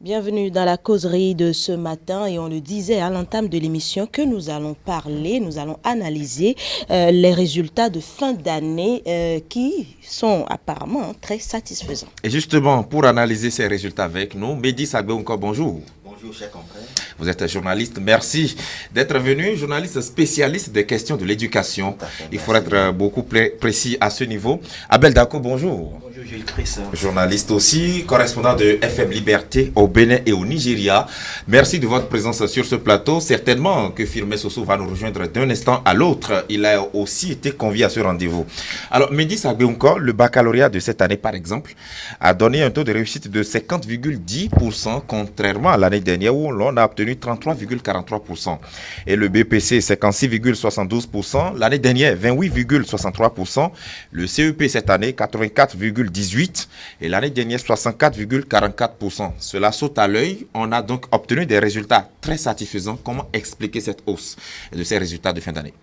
Bienvenue dans la causerie de ce matin et on le disait à l'entame de l'émission que nous allons parler, nous allons analyser les résultats de fin d'année qui sont apparemment très satisfaisants. Et justement, pour analyser ces résultats avec nous, Mehdi Sagbe encore bonjour. Bonjour, cher confrère. Vous êtes journaliste, merci d'être venu, journaliste spécialiste des questions de l'éducation. Il faut être beaucoup plus précis à ce niveau. Abel Dako, bonjour. Bonjour, Gilles Christ. Journaliste aussi, correspondant de FM Liberté au Bénin et au Nigeria. Merci de votre présence sur ce plateau. Certainement que Firmé Soso va nous rejoindre d'un instant à l'autre. Il a aussi été convié à ce rendez-vous. Alors, Mehdi Sagbe encore, le baccalauréat de cette année, par exemple, a donné un taux de réussite de 50,10%, contrairement à l'année dernière où l'on a obtenu 33,43%. Et le BPC, 56,72%. L'année dernière, 28,63%. Le CEP cette année, 84,18%. Et l'année dernière, 64,44%. Cela saute à l'œil. On a donc obtenu des résultats très satisfaisants. Comment expliquer cette hausse de ces résultats de fin d'année?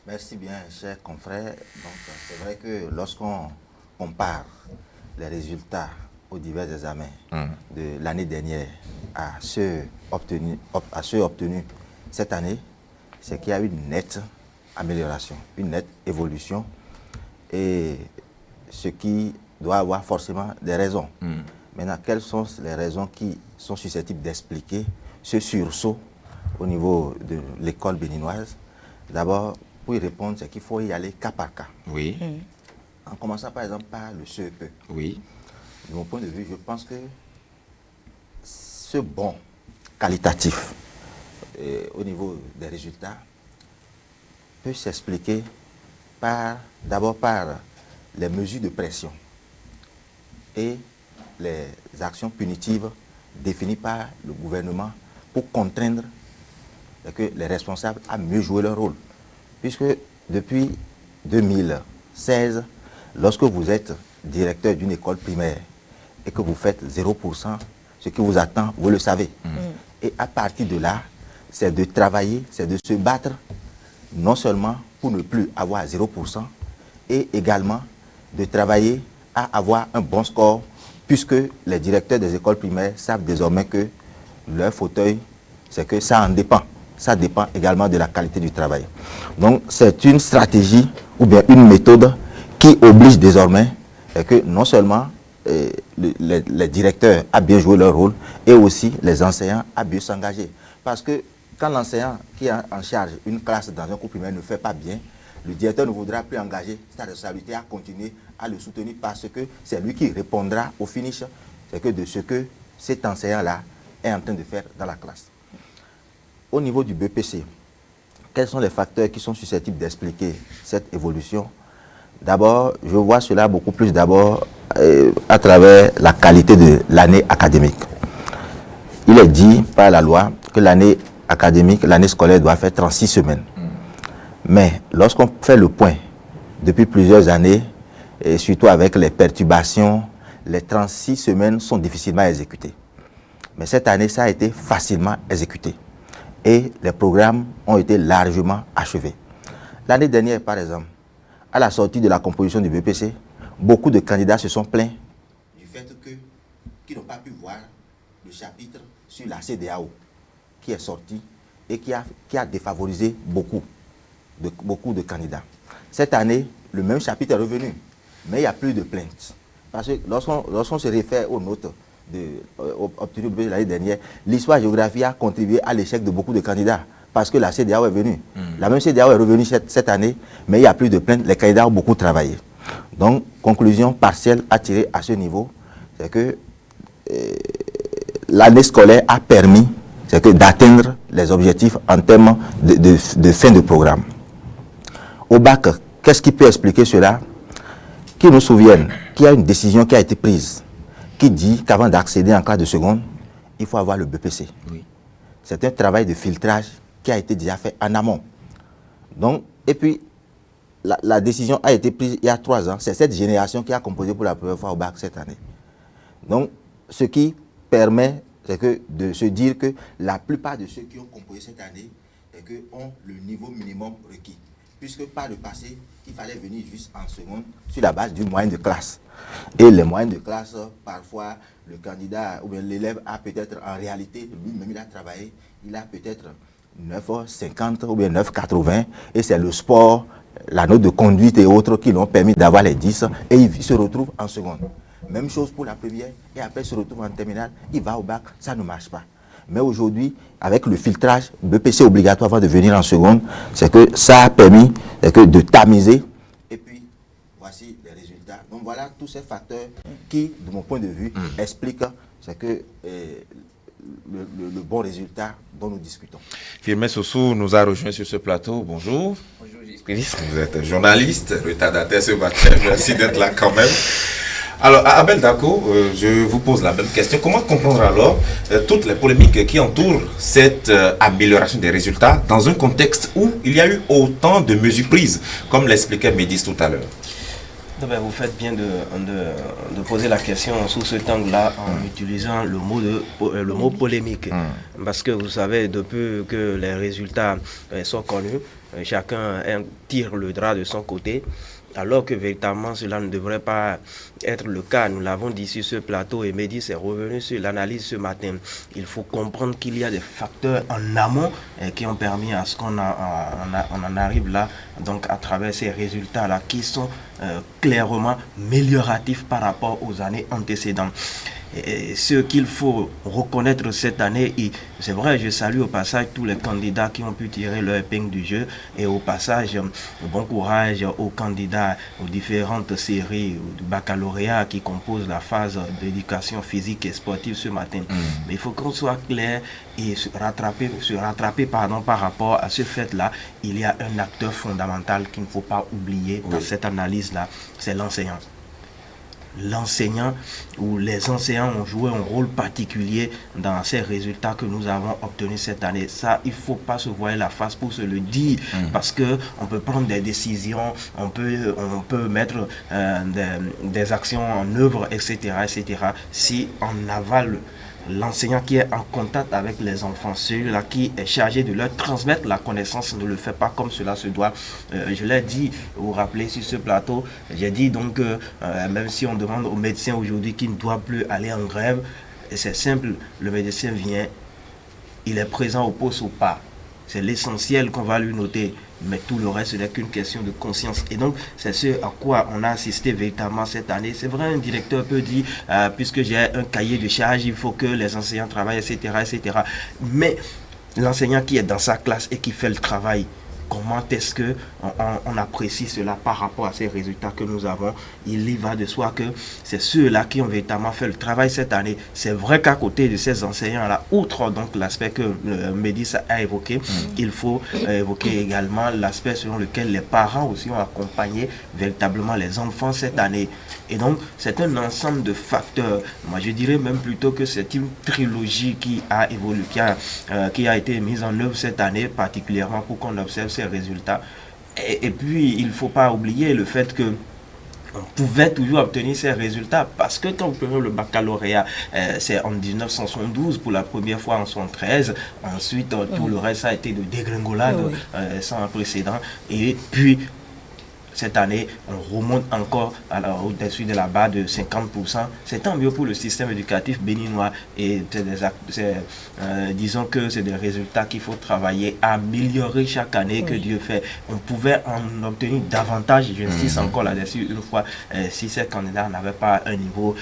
Merci bien, cher confrère. Donc, c'est vrai que lorsqu'on compare les résultats aux divers examens de l'année dernière à ceux obtenus cette année, c'est qu'il y a une nette amélioration, une nette évolution, et ce qui doit avoir forcément des raisons. Maintenant, quelles sont les raisons qui sont susceptibles d'expliquer ce sursaut au niveau de l'école béninoise? D'abord, pour y répondre, c'est qu'il faut y aller cas par cas. Oui. En commençant par exemple par le CEP. Oui. De mon point de vue, je pense que ce bond qualitatif au niveau des résultats peut s'expliquer d'abord par les mesures de pression et les actions punitives définies par le gouvernement pour contraindre que les responsables à mieux jouer leur rôle. Puisque depuis 2016, lorsque vous êtes directeur d'une école primaire et que vous faites 0%, ce qui vous attend, vous le savez. Et à partir de là, c'est de travailler, c'est de se battre, non seulement pour ne plus avoir 0%, et également de travailler à avoir un bon score, puisque les directeurs des écoles primaires savent désormais que leur fauteuil, c'est que ça en dépend. Ça dépend également de la qualité du travail. Donc, c'est une stratégie ou bien une méthode qui oblige désormais que non seulement les directeurs à bien jouer leur rôle et aussi les enseignants à bien s'engager. Parce que quand l'enseignant qui est en charge une classe dans un cours primaire ne fait pas bien, le directeur ne voudra plus engager sa responsabilité à continuer à le soutenir parce que c'est lui qui répondra au finish, c'est que de ce que cet enseignant-là est en train de faire dans la classe. Au niveau du BPC, quels sont les facteurs qui sont susceptibles d'expliquer cette évolution? D'abord, je vois cela beaucoup plus d'abord à travers la qualité de l'année académique. Il est dit par la loi que l'année académique, l'année scolaire doit faire 36 semaines. Mais lorsqu'on fait le point depuis plusieurs années, et surtout avec les perturbations, les 36 semaines sont difficilement exécutées. Mais cette année, ça a été facilement exécuté. Et les programmes ont été largement achevés. L'année dernière, par exemple, à la sortie de la composition du BPC, beaucoup de candidats se sont plaints du fait qu'ils n'ont pas pu voir le chapitre sur la CEDEAO qui est sorti et qui a défavorisé beaucoup de candidats. Cette année, le même chapitre est revenu, mais il n'y a plus de plaintes. Parce que lorsqu'on se réfère aux notes obtenues l'année dernière, l'histoire-géographie a contribué à l'échec de beaucoup de candidats parce que la CEDEAO est venue. La même CEDEAO est revenue cette année, mais il n'y a plus de plaintes. Les candidats ont beaucoup travaillé. Donc, conclusion partielle à tirer à ce niveau, c'est que l'année scolaire a permis d'atteindre les objectifs en termes de fin de programme. Au bac, qu'est-ce qui peut expliquer cela? Qui nous souviennent qu'il y a une décision qui a été prise qui dit qu'avant d'accéder en classe de seconde, il faut avoir le BPC. Oui. C'est un travail de filtrage qui a été déjà fait en amont. Donc, et puis, la décision a été prise il y a 3 ans. C'est cette génération qui a composé pour la première fois au bac cette année. Donc, ce qui permet de se dire que la plupart de ceux qui ont composé cette année ont le niveau minimum requis. Puisque par le passé, il fallait venir juste en seconde sur la base d'une moyenne de classe. Et les moyennes de classe, parfois, le candidat ou bien l'élève a peut-être en réalité, lui-même il a travaillé, il a peut-être 9,50 ou bien 9,80 et c'est le sport, la note de conduite et autres qui l'ont permis d'avoir les 10 et il se retrouve en seconde. Même chose pour la première et après il se retrouve en terminale, il va au bac, ça ne marche pas. Mais aujourd'hui, avec le filtrage, BPC obligatoire avant de venir en seconde, c'est que ça a permis de tamiser et puis voici les résultats. Donc voilà tous ces facteurs qui, de mon point de vue, expliquent c'est que le bon résultat dont nous discutons. Firmin Sossou nous a rejoint sur ce plateau. Bonjour. Bonjour, vous êtes journaliste, retardataire ce matin. Merci d'être là quand même. Alors, Abel Dako, je vous pose la même question. Comment comprendre alors toutes les polémiques qui entourent cette amélioration des résultats dans un contexte où il y a eu autant de mesures prises, comme l'expliquait Médis tout à l'heure? Vous faites bien de poser la question sous cet angle-là en utilisant le mot polémique. Parce que vous savez, depuis que les résultats sont connus, chacun tire le drap de son côté. Alors que véritablement cela ne devrait pas être le cas. Nous l'avons dit sur ce plateau et Médis est revenu sur l'analyse ce matin. Il faut comprendre qu'il y a des facteurs en amont qui ont permis à ce qu'on en arrive là, donc à travers ces résultats-là qui sont clairement amélioratifs par rapport aux années antécédentes. Et ce qu'il faut reconnaître cette année, c'est vrai, je salue au passage tous les candidats qui ont pu tirer leur épingle du jeu et au passage, bon courage aux candidats aux différentes séries du baccalauréat qui composent la phase d'éducation physique et sportive ce matin. Mais il faut qu'on soit clair et se rattraper par rapport à ce fait-là. Il y a un acteur fondamental qu'il ne faut pas oublier dans cette analyse-là, c'est l'enseignant. L'enseignant ou les enseignants ont joué un rôle particulier dans ces résultats que nous avons obtenus cette année. Ça, il ne faut pas se voiler la face pour se le dire, parce qu'on peut prendre des décisions, on peut mettre des actions en œuvre, etc., etc. Si on avale l'enseignant qui est en contact avec les enfants, celui-là qui est chargé de leur transmettre la connaissance, ne le fait pas comme cela se doit. Je l'ai dit, vous vous rappelez sur ce plateau, j'ai dit donc même si on demande aux médecins aujourd'hui qu'ils ne doivent plus aller en grève, c'est simple, le médecin vient, il est présent au poste ou pas. C'est l'essentiel qu'on va lui noter. Mais tout le reste, ce n'est qu'une question de conscience. Et donc, c'est ce à quoi on a assisté véritablement cette année. C'est vrai, un directeur peut dire, puisque j'ai un cahier de charge, il faut que les enseignants travaillent, etc., etc. Mais l'enseignant qui est dans sa classe et qui fait le travail, comment est-ce qu'on apprécie cela par rapport à ces résultats que nous avons? Il y va de soi que c'est ceux-là qui ont véritablement fait le travail cette année. C'est vrai qu'à côté de ces enseignants-là, outre donc l'aspect que Médis a évoqué, il faut évoquer également l'aspect selon lequel les parents aussi ont accompagné véritablement les enfants cette année. Et donc, c'est un ensemble de facteurs. Moi, je dirais même plutôt que c'est une trilogie qui a évolué, qui a été mise en œuvre cette année, particulièrement pour qu'on observe ces résultats. Et puis, il ne faut pas oublier le fait que on pouvait toujours obtenir ces résultats parce que quand vous prenez le baccalauréat, c'est en 1972 pour la première fois en 1973. Ensuite, tout le reste a été de dégringolade sans précédent. Et puis, cette année, on remonte encore au-dessus de la barre de 50%. C'est tant mieux pour le système éducatif béninois. Et disons que c'est des résultats qu'il faut travailler à améliorer chaque année que Dieu fait. On pouvait en obtenir davantage, j'insiste encore là-dessus une fois, si ces candidats n'avaient pas un niveau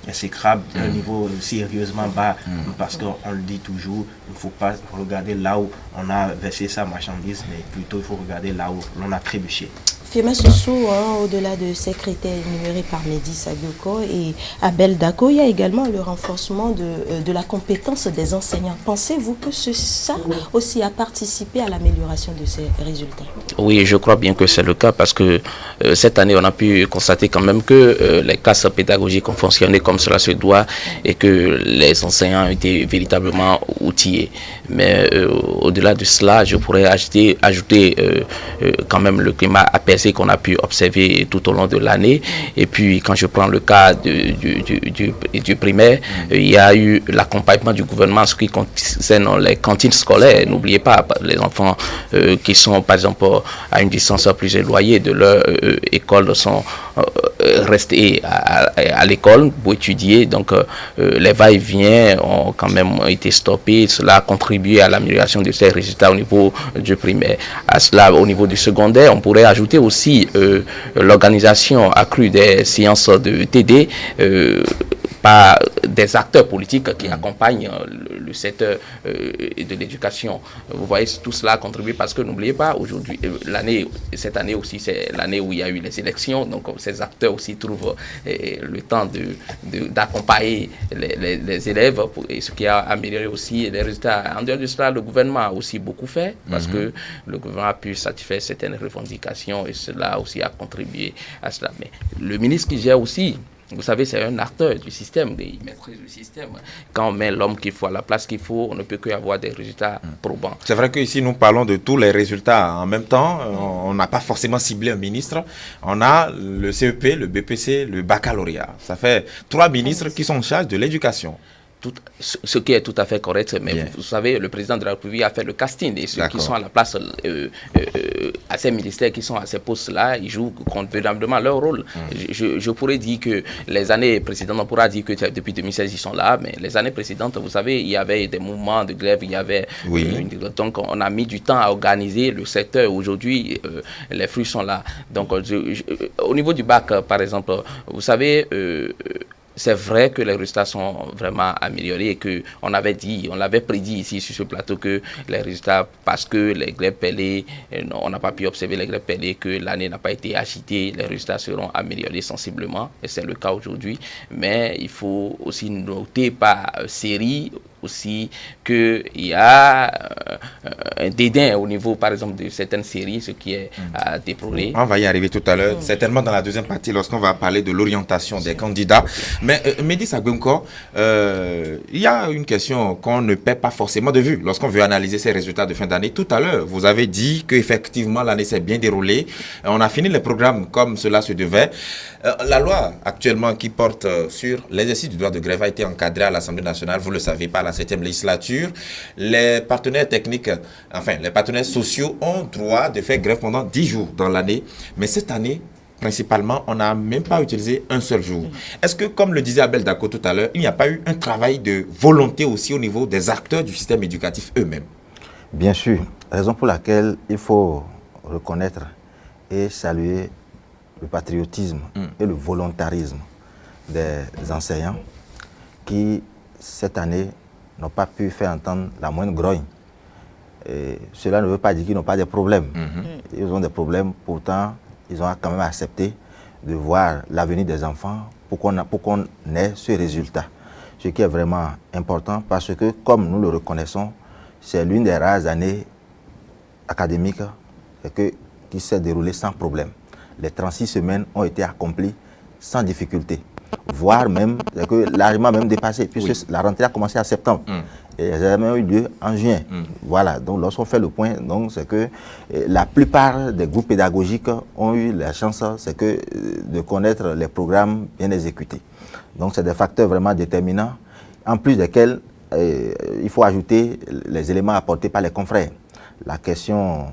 exécrable, un niveau sérieusement bas. Parce qu'on le dit toujours, il ne faut pas regarder là où on a versé sa marchandise, mais plutôt il faut regarder là où l'on a trébuché. Firmin Sossou, au-delà de ces critères énumérés par Médis Agyoko et Abel Dako, il y a également le renforcement de la compétence des enseignants. Pensez-vous que ça aussi a participé à l'amélioration de ces résultats? Oui, je crois bien que c'est le cas parce que cette année, on a pu constater quand même que les classes pédagogiques ont fonctionné comme cela se doit et que les enseignants ont été véritablement outillés. Mais au-delà de cela, je pourrais ajouter quand même le climat apaisé ce qu'on a pu observer tout au long de l'année. Et puis, quand je prends le cas du primaire, il y a eu l'accompagnement du gouvernement en ce qui concerne les cantines scolaires. N'oubliez pas, les enfants qui sont, par exemple, à une distance plus éloignée de leur école sont restés à l'école pour étudier. Donc, les va-et-vient ont quand même été stoppés. Cela a contribué à l'amélioration de ces résultats au niveau du primaire. À cela, au niveau du secondaire, on pourrait ajouter aussi l'organisation accrue des séances de TD par des acteurs politiques qui accompagnent le secteur de l'éducation. Vous voyez, tout cela a contribué parce que n'oubliez pas, aujourd'hui, cette année aussi, c'est l'année où il y a eu les élections, donc ces acteurs aussi trouvent le temps d'accompagner les élèves, et ce qui a amélioré aussi les résultats. En dehors de cela, le gouvernement a aussi beaucoup fait parce que le gouvernement a pu satisfaire certaines revendications et cela aussi a contribué à cela. Mais le ministre qui gère aussi, vous savez, c'est un acteur du système, il maîtrise le système. Quand on met l'homme qu'il faut à la place qu'il faut, on ne peut qu'avoir des résultats probants. C'est vrai qu'ici, nous parlons de tous les résultats en même temps. On n'a pas forcément ciblé un ministre. On a le CEP, le BPC, le baccalauréat. Ça fait 3 ministres qui sont en charge de l'éducation. Ce qui est tout à fait correct, mais vous savez, le président de la République a fait le casting et ceux qui sont à la place, à ces ministères qui sont à ces postes-là, ils jouent convenablement leur rôle. Je pourrais dire que les années précédentes, on pourra dire que depuis 2016, ils sont là, mais les années précédentes, vous savez, il y avait des mouvements de grève, il y avait... donc, on a mis du temps à organiser le secteur. Aujourd'hui, les fruits sont là. Donc, au niveau du bac, par exemple, vous savez... c'est vrai que les résultats sont vraiment améliorés et qu'on l'avait prédit ici sur ce plateau que les résultats, parce que les grèves pelées, on n'a pas pu observer les grèves pelées, que l'année n'a pas été agitée, les résultats seront améliorés sensiblement et c'est le cas aujourd'hui. Mais il faut aussi noter par série aussi qu'il y a un dédain au niveau, par exemple, de certaines séries, ce qui est à déplorer. On va y arriver tout à l'heure, certainement dans la deuxième partie, lorsqu'on va parler de l'orientation des candidats. Mais Mehdi Sagbonko, il y a une question qu'on ne perd pas forcément de vue lorsqu'on veut analyser ces résultats de fin d'année. Tout à l'heure, vous avez dit qu'effectivement, l'année s'est bien déroulée. On a fini les programmes comme cela se devait. La loi actuellement qui porte sur l'exercice du droit de grève a été encadrée à l'Assemblée nationale, vous le savez, par la 7e législature. Les partenaires techniques, enfin les partenaires sociaux ont droit de faire grève pendant 10 jours dans l'année. Mais cette année, principalement, on n'a même pas utilisé un seul jour. Est-ce que, comme le disait Abel Dako tout à l'heure, il n'y a pas eu un travail de volonté aussi au niveau des acteurs du système éducatif eux-mêmes? Bien sûr, raison pour laquelle il faut reconnaître et saluer le patriotisme et le volontarisme des enseignants qui, cette année, n'ont pas pu faire entendre la moindre grogne. Et cela ne veut pas dire qu'ils n'ont pas de problèmes. Ils ont des problèmes, pourtant, ils ont quand même accepté de voir l'avenir des enfants pour qu'on ait ce résultat. Ce qui est vraiment important parce que, comme nous le reconnaissons, c'est l'une des rares années académiques qui s'est déroulée sans problème. Les 36 semaines ont été accomplies sans difficulté, voire même largement même dépassé, puisque la rentrée a commencé en septembre. Et les examens ont eu lieu en juin. Voilà, donc lorsqu'on fait le point, c'est que la plupart des groupes pédagogiques ont eu la chance de connaître les programmes bien exécutés. Donc c'est des facteurs vraiment déterminants, en plus desquels il faut ajouter les éléments apportés par les confrères. La question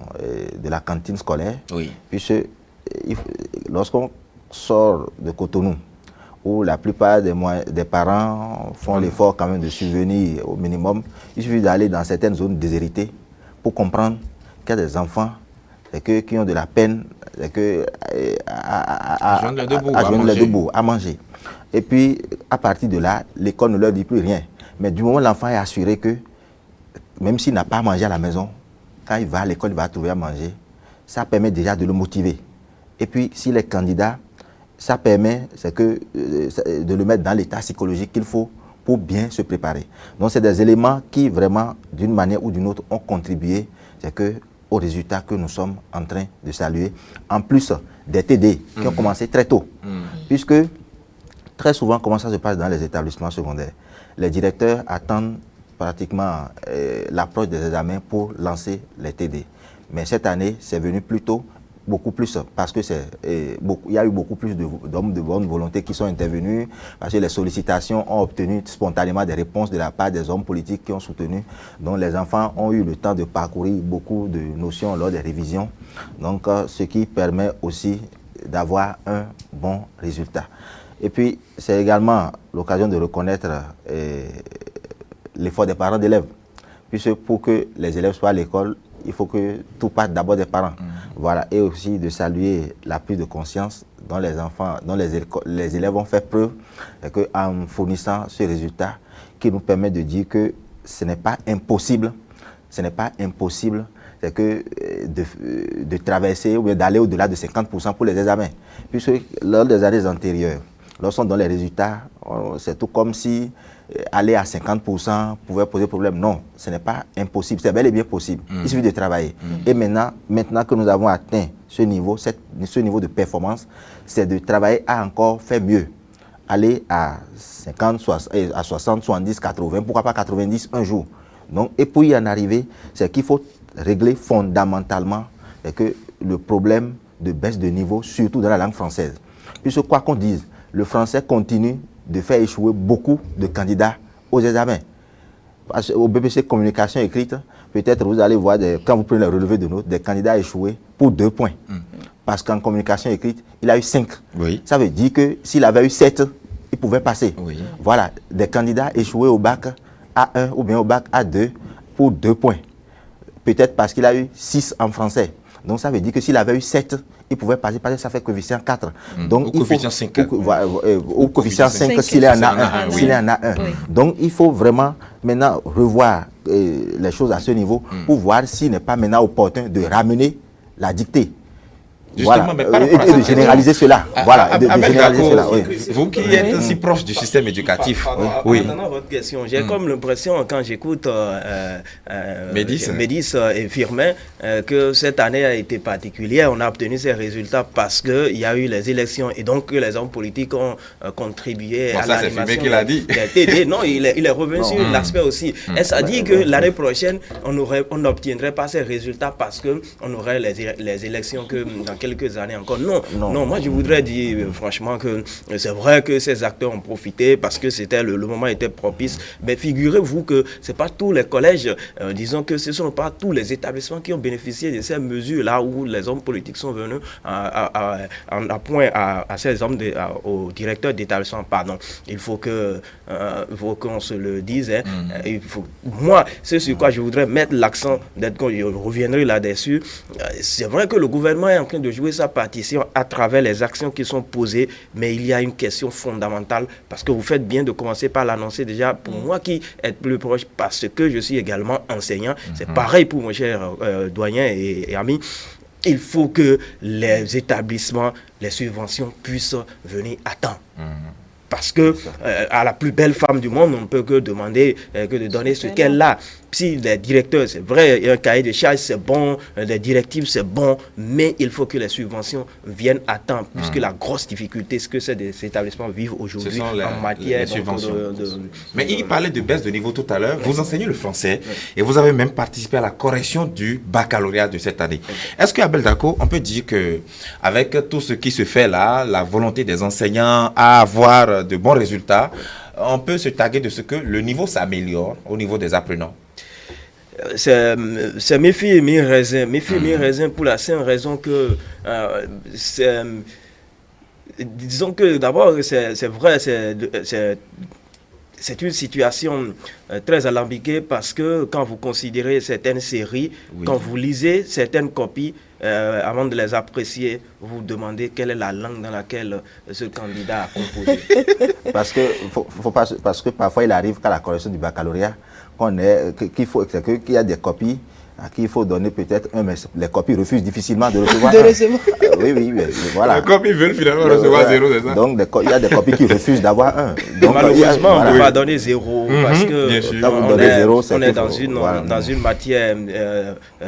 de la cantine scolaire, puisque lorsqu'on sort de Cotonou, où la plupart des parents font l'effort quand même de subvenir au minimum, il suffit d'aller dans certaines zones déshéritées pour comprendre qu'il y a des enfants qui ont de la peine à joindre les debout, à manger. Et puis, à partir de là, l'école ne leur dit plus rien. Mais du moment où l'enfant est assuré que, même s'il n'a pas à manger à la maison, quand il va à l'école, il va trouver à manger, ça permet déjà de le motiver. Et puis, s'il est candidat, ça permet de le mettre dans l'état psychologique qu'il faut pour bien se préparer. Donc, c'est des éléments qui, vraiment, d'une manière ou d'une autre, ont contribué aux résultats que nous sommes en train de saluer. En plus des TD qui ont commencé très tôt. Puisque, très souvent, comment ça se passe dans les établissements secondaires? Les directeurs attendent pratiquement l'approche des examens pour lancer les TD. Mais cette année, c'est venu plus tôt, beaucoup plus, parce que il y a eu beaucoup plus d'hommes de bonne volonté qui sont intervenus, parce que les sollicitations ont obtenu spontanément des réponses de la part des hommes politiques qui ont soutenu. Donc les enfants ont eu le temps de parcourir beaucoup de notions lors des révisions, donc ce qui permet aussi d'avoir un bon résultat. Et puis c'est également l'occasion de reconnaître l'effort des parents d'élèves, puisque pour que les élèves soient à l'école, il faut que tout parte d'abord des parents. Voilà, et aussi de saluer la prise de conscience dont les enfants, dont les élèves ont fait preuve, en fournissant ce résultat qui nous permet de dire que ce n'est pas impossible, c'est que de traverser ou d'aller au-delà de 50% pour les examens. Puisque lors des années antérieures, lorsqu'on donne les résultats, c'est tout comme si aller à 50% pouvait poser problème. Non, ce n'est pas impossible, c'est bel et bien possible. Il suffit de travailler. Et maintenant que nous avons atteint ce niveau de performance, c'est de travailler à encore faire mieux. Aller à 50, à 60, 70, 80, pourquoi pas 90 un jour. Donc, et pour y en arriver, c'est qu'il faut régler fondamentalement que le problème de baisse de niveau, surtout dans la langue française. Puisque quoi qu'on dise, le français continue de faire échouer beaucoup de candidats aux examens. Au BBC Communication écrite, peut-être vous allez voir, quand vous prenez le relevé de notes, des candidats échoués pour 2 points. Parce qu'en communication écrite, il a eu 5. Oui. Ça veut dire que s'il avait eu 7, il pouvait passer. Oui. Voilà, des candidats échoués au bac A1 ou bien au bac A2 pour 2 points. Peut-être parce qu'il a eu 6 en français. Donc ça veut dire que s'il avait eu 7, il pouvait passer, parce que ça fait coefficient 4. Donc, ou coefficient 5. Ou coefficient 5 s'il en a un. S'il en a un. Donc il faut vraiment maintenant revoir les choses à ce niveau pour voir s'il n'est pas maintenant opportun de ramener la dictée. Justement, voilà. Et de généraliser cela. Voilà, de généraliser cela. Oui. Vous qui êtes aussi proche du système éducatif. Oui. Maintenant, votre question, j'ai comme l'impression, quand j'écoute Médis et Firmin, que cette année a été particulière. On a obtenu ces résultats parce qu'il y a eu les élections et donc que les hommes politiques ont contribué à l'animation. C'est Firmin qui l'a dit. Non, il est revenu sur l'aspect aussi. Est-ce à dire que l'année prochaine, on n'obtiendrait pas ces résultats parce qu'on aurait les élections que dans quelques années encore? Non, moi je voudrais dire franchement que c'est vrai que ces acteurs ont profité parce que le moment était propice, mais figurez-vous que ce n'est pas tous les collèges, disons que ce ne sont pas tous les établissements qui ont bénéficié de ces mesures là où les hommes politiques sont venus en appoint à ces hommes, aux directeurs d'établissement, pardon. Il faut qu'on se le dise. Moi, c'est sur quoi je voudrais mettre l'accent, je reviendrai là-dessus. C'est vrai que le gouvernement est en train de jouer sa partition à travers les actions qui sont posées, mais il y a une question fondamentale, parce que vous faites bien de commencer par l'annoncer déjà, pour moi qui est plus proche, parce que je suis également enseignant, c'est pareil pour mon cher doyen et ami. Il faut que les établissements, les subventions puissent venir à temps. Parce que à la plus belle femme du monde, on ne peut que demander que de donner ce qu'elle a. Si les directeurs, c'est vrai, il y a un cahier de charges, c'est bon, les directives, c'est bon, mais il faut que les subventions viennent à temps, puisque la grosse difficulté, ce que ces établissements vivent aujourd'hui en matière de subventions. Mais il parlait de baisse de niveau tout à l'heure. Vous enseignez le français et vous avez même participé à la correction du baccalauréat de cette année. Est-ce qu'à Beldako, on peut dire qu'avec tout ce qui se fait là, la volonté des enseignants à avoir de bons résultats, on peut se targuer de ce que le niveau s'améliore au niveau des apprenants? C'est méfie et mi-raisin. Méfie et mi-raisin pour la simple raison que disons que d'abord c'est vrai, c'est une situation très alambiquée, parce que quand vous considérez certaines séries, quand vous lisez certaines copies, avant de les apprécier, vous vous demandez quelle est la langue dans laquelle ce candidat a composé. Parce que parfois il arrive qu'à la correction du baccalauréat, qu'il y a des copies à qui il faut donner peut-être un, mais les copies refusent difficilement de recevoir. Oui, voilà. Les copies veulent finalement recevoir 0, c'est ça? Donc il y a des copies qui refusent d'avoir 1. Donc, malheureusement, on ne peut pas donner 0 parce que on est dans une matière,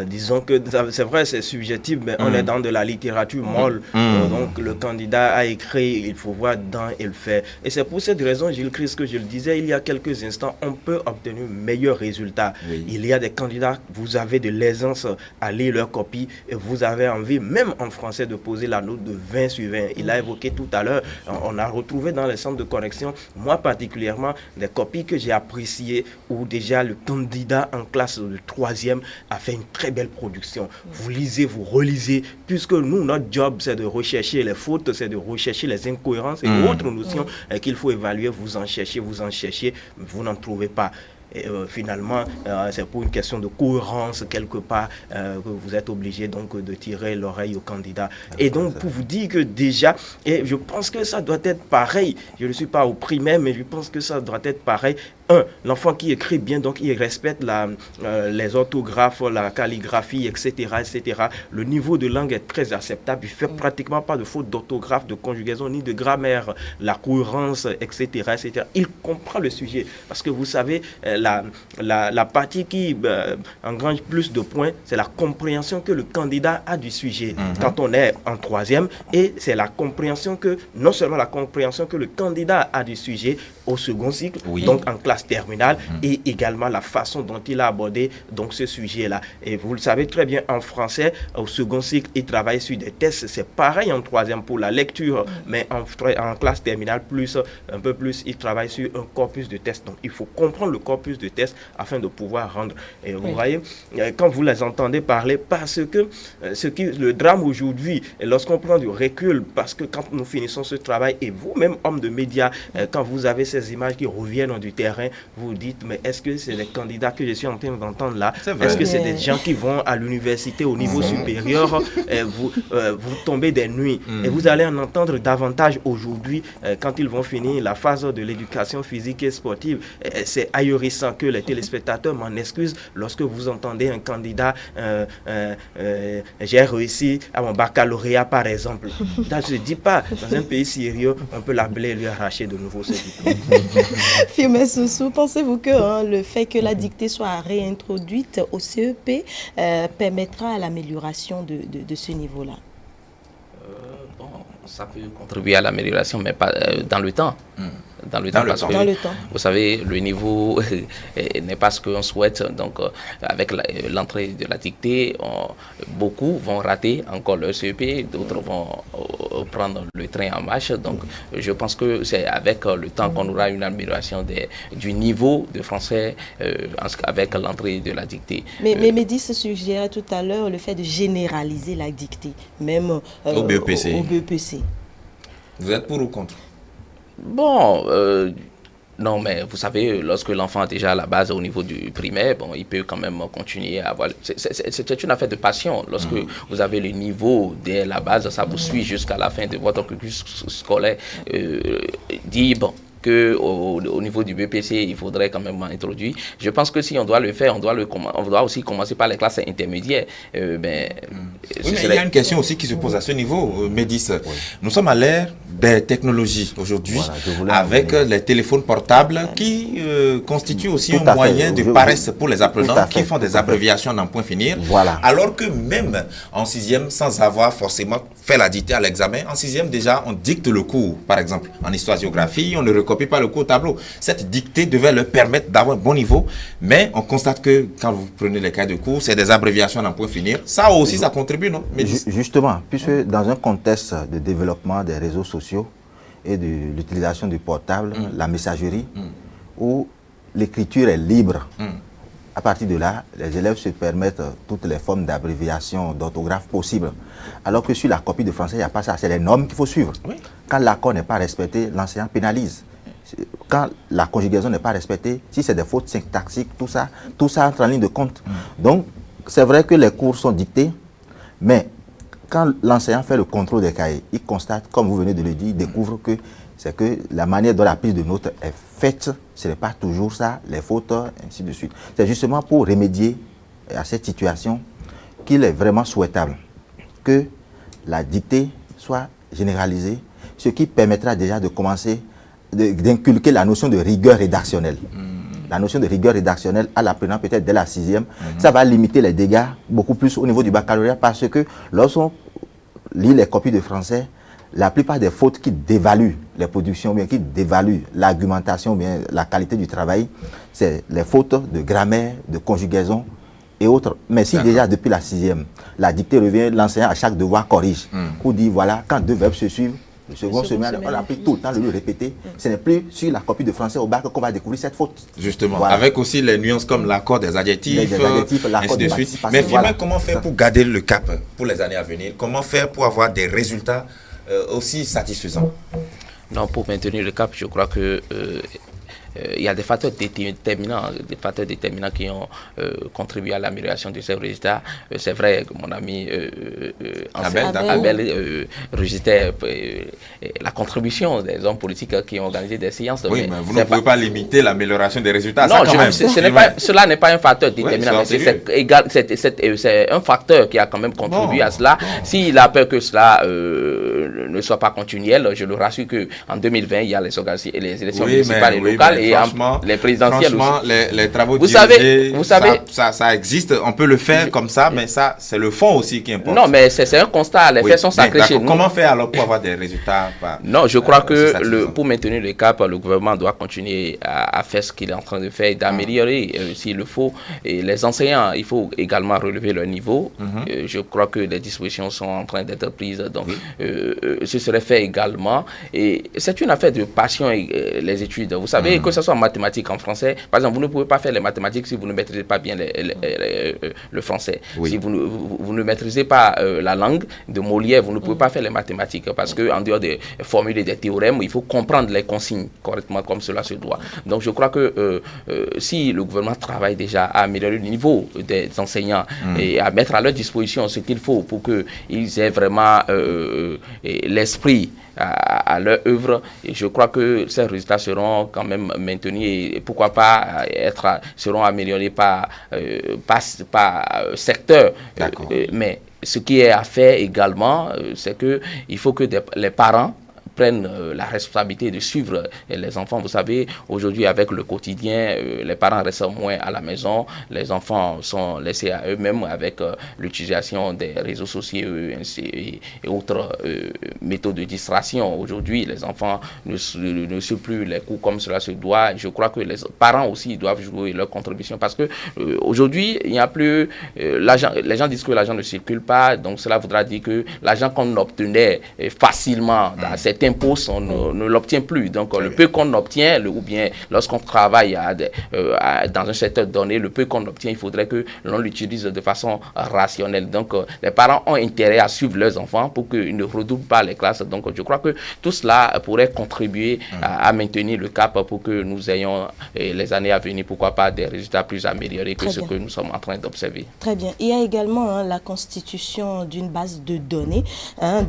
disons que c'est vrai, c'est subjectif, mais on est dans de la littérature molle. Donc le candidat a écrit, il faut voir dans et le faire. Et c'est pour cette raison, Gilles Christ, que je le disais il y a quelques instants, on peut obtenir meilleurs résultats. Il y a des candidats, vous avez de l'aisance à lire leur copie et vous avez envie, même en français, de poser la note de 20 sur 20. Il a évoqué tout à l'heure, on a retrouvé dans les centres de correction, moi particulièrement, des copies que j'ai appréciées où déjà le candidat en classe de 3e a fait une très belle production. Vous lisez, vous relisez, puisque nous, notre job, c'est de rechercher les fautes, c'est de rechercher les incohérences et autres notions qu'il faut évaluer. Vous en cherchez, vous n'en trouvez pas. Et, finalement, c'est pour une question de cohérence quelque part que vous êtes obligé donc de tirer l'oreille au candidat. Et donc pour vous dire que déjà, et je pense que ça doit être pareil, je ne suis pas au primaire, mais je pense que ça doit être pareil. L'enfant qui écrit bien, donc il respecte les orthographes, la calligraphie, etc., etc. Le niveau de langue est très acceptable. Il ne fait pratiquement pas de faute d'orthographe, de conjugaison, ni de grammaire, la cohérence, etc., etc. Il comprend le sujet. Parce que vous savez, la partie qui engrange plus de points, c'est la compréhension que le candidat a du sujet. Quand on est en 3e, et c'est la compréhension que, non seulement la compréhension que le candidat a du sujet au second cycle, donc en classe terminale, et également la façon dont il a abordé donc ce sujet-là. Et vous le savez très bien, en français, au second cycle, il travaille sur des tests. C'est pareil en 3e pour la lecture, mais en classe terminale, un peu plus, il travaille sur un corpus de tests. Donc il faut comprendre le corpus de tests afin de pouvoir rendre. Et vous voyez, quand vous les entendez parler, parce que le drame aujourd'hui, lorsqu'on prend du recul, parce que quand nous finissons ce travail, et vous-même, homme de médias, quand vous avez ces images qui reviennent du terrain, vous vous dites, mais est-ce que c'est les candidats que je suis en train d'entendre là? Est-ce que c'est des gens qui vont à l'université au niveau supérieur? Vous tombez des nuits. Et vous allez en entendre davantage aujourd'hui quand ils vont finir la phase de l'éducation physique et sportive. C'est ahurissant que les téléspectateurs m'en excusent lorsque vous entendez un candidat j'ai réussi à mon baccalauréat par exemple. Là, je ne dis pas, dans un pays sérieux, on peut l'appeler et lui arracher de nouveau ce diplôme. Firmin Soussou, pensez-vous que le fait que la dictée soit réintroduite au CEP permettra à l'amélioration de ce niveau-là? Bon, ça peut contribuer à l'amélioration, mais pas dans le temps. Dans le temps. Vous savez, le niveau n'est pas ce qu'on souhaite. Donc, avec l'entrée de la dictée, beaucoup vont rater encore leur CEP, d'autres vont prendre le train en marche. Donc, je pense que c'est avec le temps qu'on aura une amélioration du niveau de français avec l'entrée de la dictée. Mais Mehdi se suggérait tout à l'heure le fait de généraliser la dictée, même au BEPC. Vous êtes pour ou contre? Bon, non, mais vous savez, lorsque l'enfant est déjà à la base au niveau du primaire, bon, il peut quand même continuer à avoir... C'est une affaire de passion. Lorsque vous avez le niveau dès la base, ça vous suit jusqu'à la fin de votre cursus scolaire. Dit, bon, qu'au niveau du BPC, il faudrait quand même introduire. Je pense que si on doit le faire, on doit aussi commencer par les classes intermédiaires. Oui, mais il y a une question aussi qui se pose à ce niveau, Médis. Nous sommes à l'ère des technologies aujourd'hui, avec les téléphones portables qui constituent aussi un moyen de paresse pour les apprenants qui font des abréviations n'en point finir. Alors que même en 6e, sans avoir forcément fait la dictée à l'examen, en 6e déjà, on dicte le cours. Par exemple, en histoire-géographie, on ne recopie pas le cours au tableau. Cette dictée devait leur permettre d'avoir un bon niveau, mais on constate que quand vous prenez les cas de cours, c'est des abréviations n'en point finir. Ça aussi, ça contribue, non? Justement, puisque dans un contexte de développement des réseaux sociaux et de l'utilisation du portable, la messagerie, où l'écriture est libre, à partir de là, les élèves se permettent toutes les formes d'abréviation, d'orthographe possibles. Alors que sur la copie de français, il n'y a pas ça. C'est les normes qu'il faut suivre. Quand l'accord n'est pas respecté, l'enseignant pénalise. Quand la conjugaison n'est pas respectée, si c'est des fautes syntaxiques, tout ça entre en ligne de compte. Donc, c'est vrai que les cours sont dictés, mais quand l'enseignant fait le contrôle des cahiers, il constate, comme vous venez de le dire, il découvre que c'est que la manière dont la prise de notes est faite, ce n'est pas toujours ça, les fautes, ainsi de suite. C'est justement pour remédier à cette situation qu'il est vraiment souhaitable que la dictée soit généralisée, ce qui permettra déjà de commencer, d'inculquer la notion de rigueur rédactionnelle. La notion de rigueur rédactionnelle à l'apprenant peut-être dès la 6e, ça va limiter les dégâts beaucoup plus au niveau du baccalauréat parce que lorsqu'on lit les copies de français, la plupart des fautes qui dévaluent les productions, bien qui dévaluent l'argumentation, bien la qualité du travail, c'est les fautes de grammaire, de conjugaison et autres. Mais si déjà depuis la 6e, la dictée revient, l'enseignant à chaque devoir corrige. Pour dire, voilà, quand deux verbes se suivent, le second semaine, on applique tout le temps le répéter. Ce n'est plus sur la copie de français au bac qu'on va découvrir cette faute. Justement, voilà. Avec aussi les nuances comme l'accord des adjectifs, ainsi de suite. Mais finalement, comment faire pour garder le cap pour les années à venir? Comment faire pour avoir des résultats aussi satisfaisants? Non, pour maintenir le cap, je crois que il y a des facteurs déterminants qui ont contribué à l'amélioration de ces résultats. C'est vrai que mon ami Abel rejetait la contribution des hommes politiques qui ont organisé des séances. Oui, mais vous ne pouvez pas limiter l'amélioration des résultats. Non, cela n'est pas un facteur déterminant. Oui, c'est un facteur qui a quand même contribué à cela. S'il a peur que cela ne soit pas continuel, je le rassure qu'en 2020, il y a les élections municipales et locales. Et les présidentielles aussi. Les travaux dirigés, ça existe, on peut le faire comme ça, mais ça, c'est le fond aussi qui importe. Non, mais c'est un constat, les faits sont sacrés chez nous. Comment faire alors pour avoir des résultats Non, je crois que pour maintenir le cap, le gouvernement doit continuer à faire ce qu'il est en train de faire et d'améliorer s'il le faut. Et les enseignants, il faut également relever leur niveau. Je crois que les dispositions sont en train d'être prises, donc ce serait fait également. Et c'est une affaire de passion, les études. Vous savez, que ce soit en mathématiques, en français, par exemple, vous ne pouvez pas faire les mathématiques si vous ne maîtrisez pas bien le français. Si vous ne maîtrisez pas la langue de Molière, vous ne pouvez pas faire les mathématiques parce qu'en dehors de formuler des théorèmes, il faut comprendre les consignes correctement comme cela se doit. Donc je crois que si le gouvernement travaille déjà à améliorer le niveau des enseignants et à mettre à leur disposition ce qu'il faut pour qu'ils aient vraiment l'esprit à leur œuvre, et je crois que ces résultats seront quand même maintenus et pourquoi pas seront améliorés par secteur. Mais ce qui est à faire également, c'est qu'il faut que les parents prennent la responsabilité de suivre les enfants. Vous savez, aujourd'hui, avec le quotidien, les parents restent moins à la maison, les enfants sont laissés à eux-mêmes avec l'utilisation des réseaux sociaux et autres méthodes de distraction. Aujourd'hui, les enfants ne suivent plus les cours comme cela se doit. Je crois que les parents aussi doivent jouer leur contribution parce que aujourd'hui, il n'y a plus l'argent. Les gens disent que l'argent ne circule pas, donc cela voudra dire que l'argent qu'on obtenait facilement dans cette impôt, on ne l'obtient plus. Donc, le peu qu'on obtient, ou bien lorsqu'on travaille dans un secteur donné, le peu qu'on obtient, il faudrait que l'on l'utilise de façon rationnelle. Donc, les parents ont intérêt à suivre leurs enfants pour qu'ils ne redoublent pas les classes. Donc, je crois que tout cela pourrait contribuer à maintenir le cap pour que nous ayons les années à venir, pourquoi pas, des résultats plus améliorés que ce que nous sommes en train d'observer. Très bien. Il y a également la constitution d'une base de données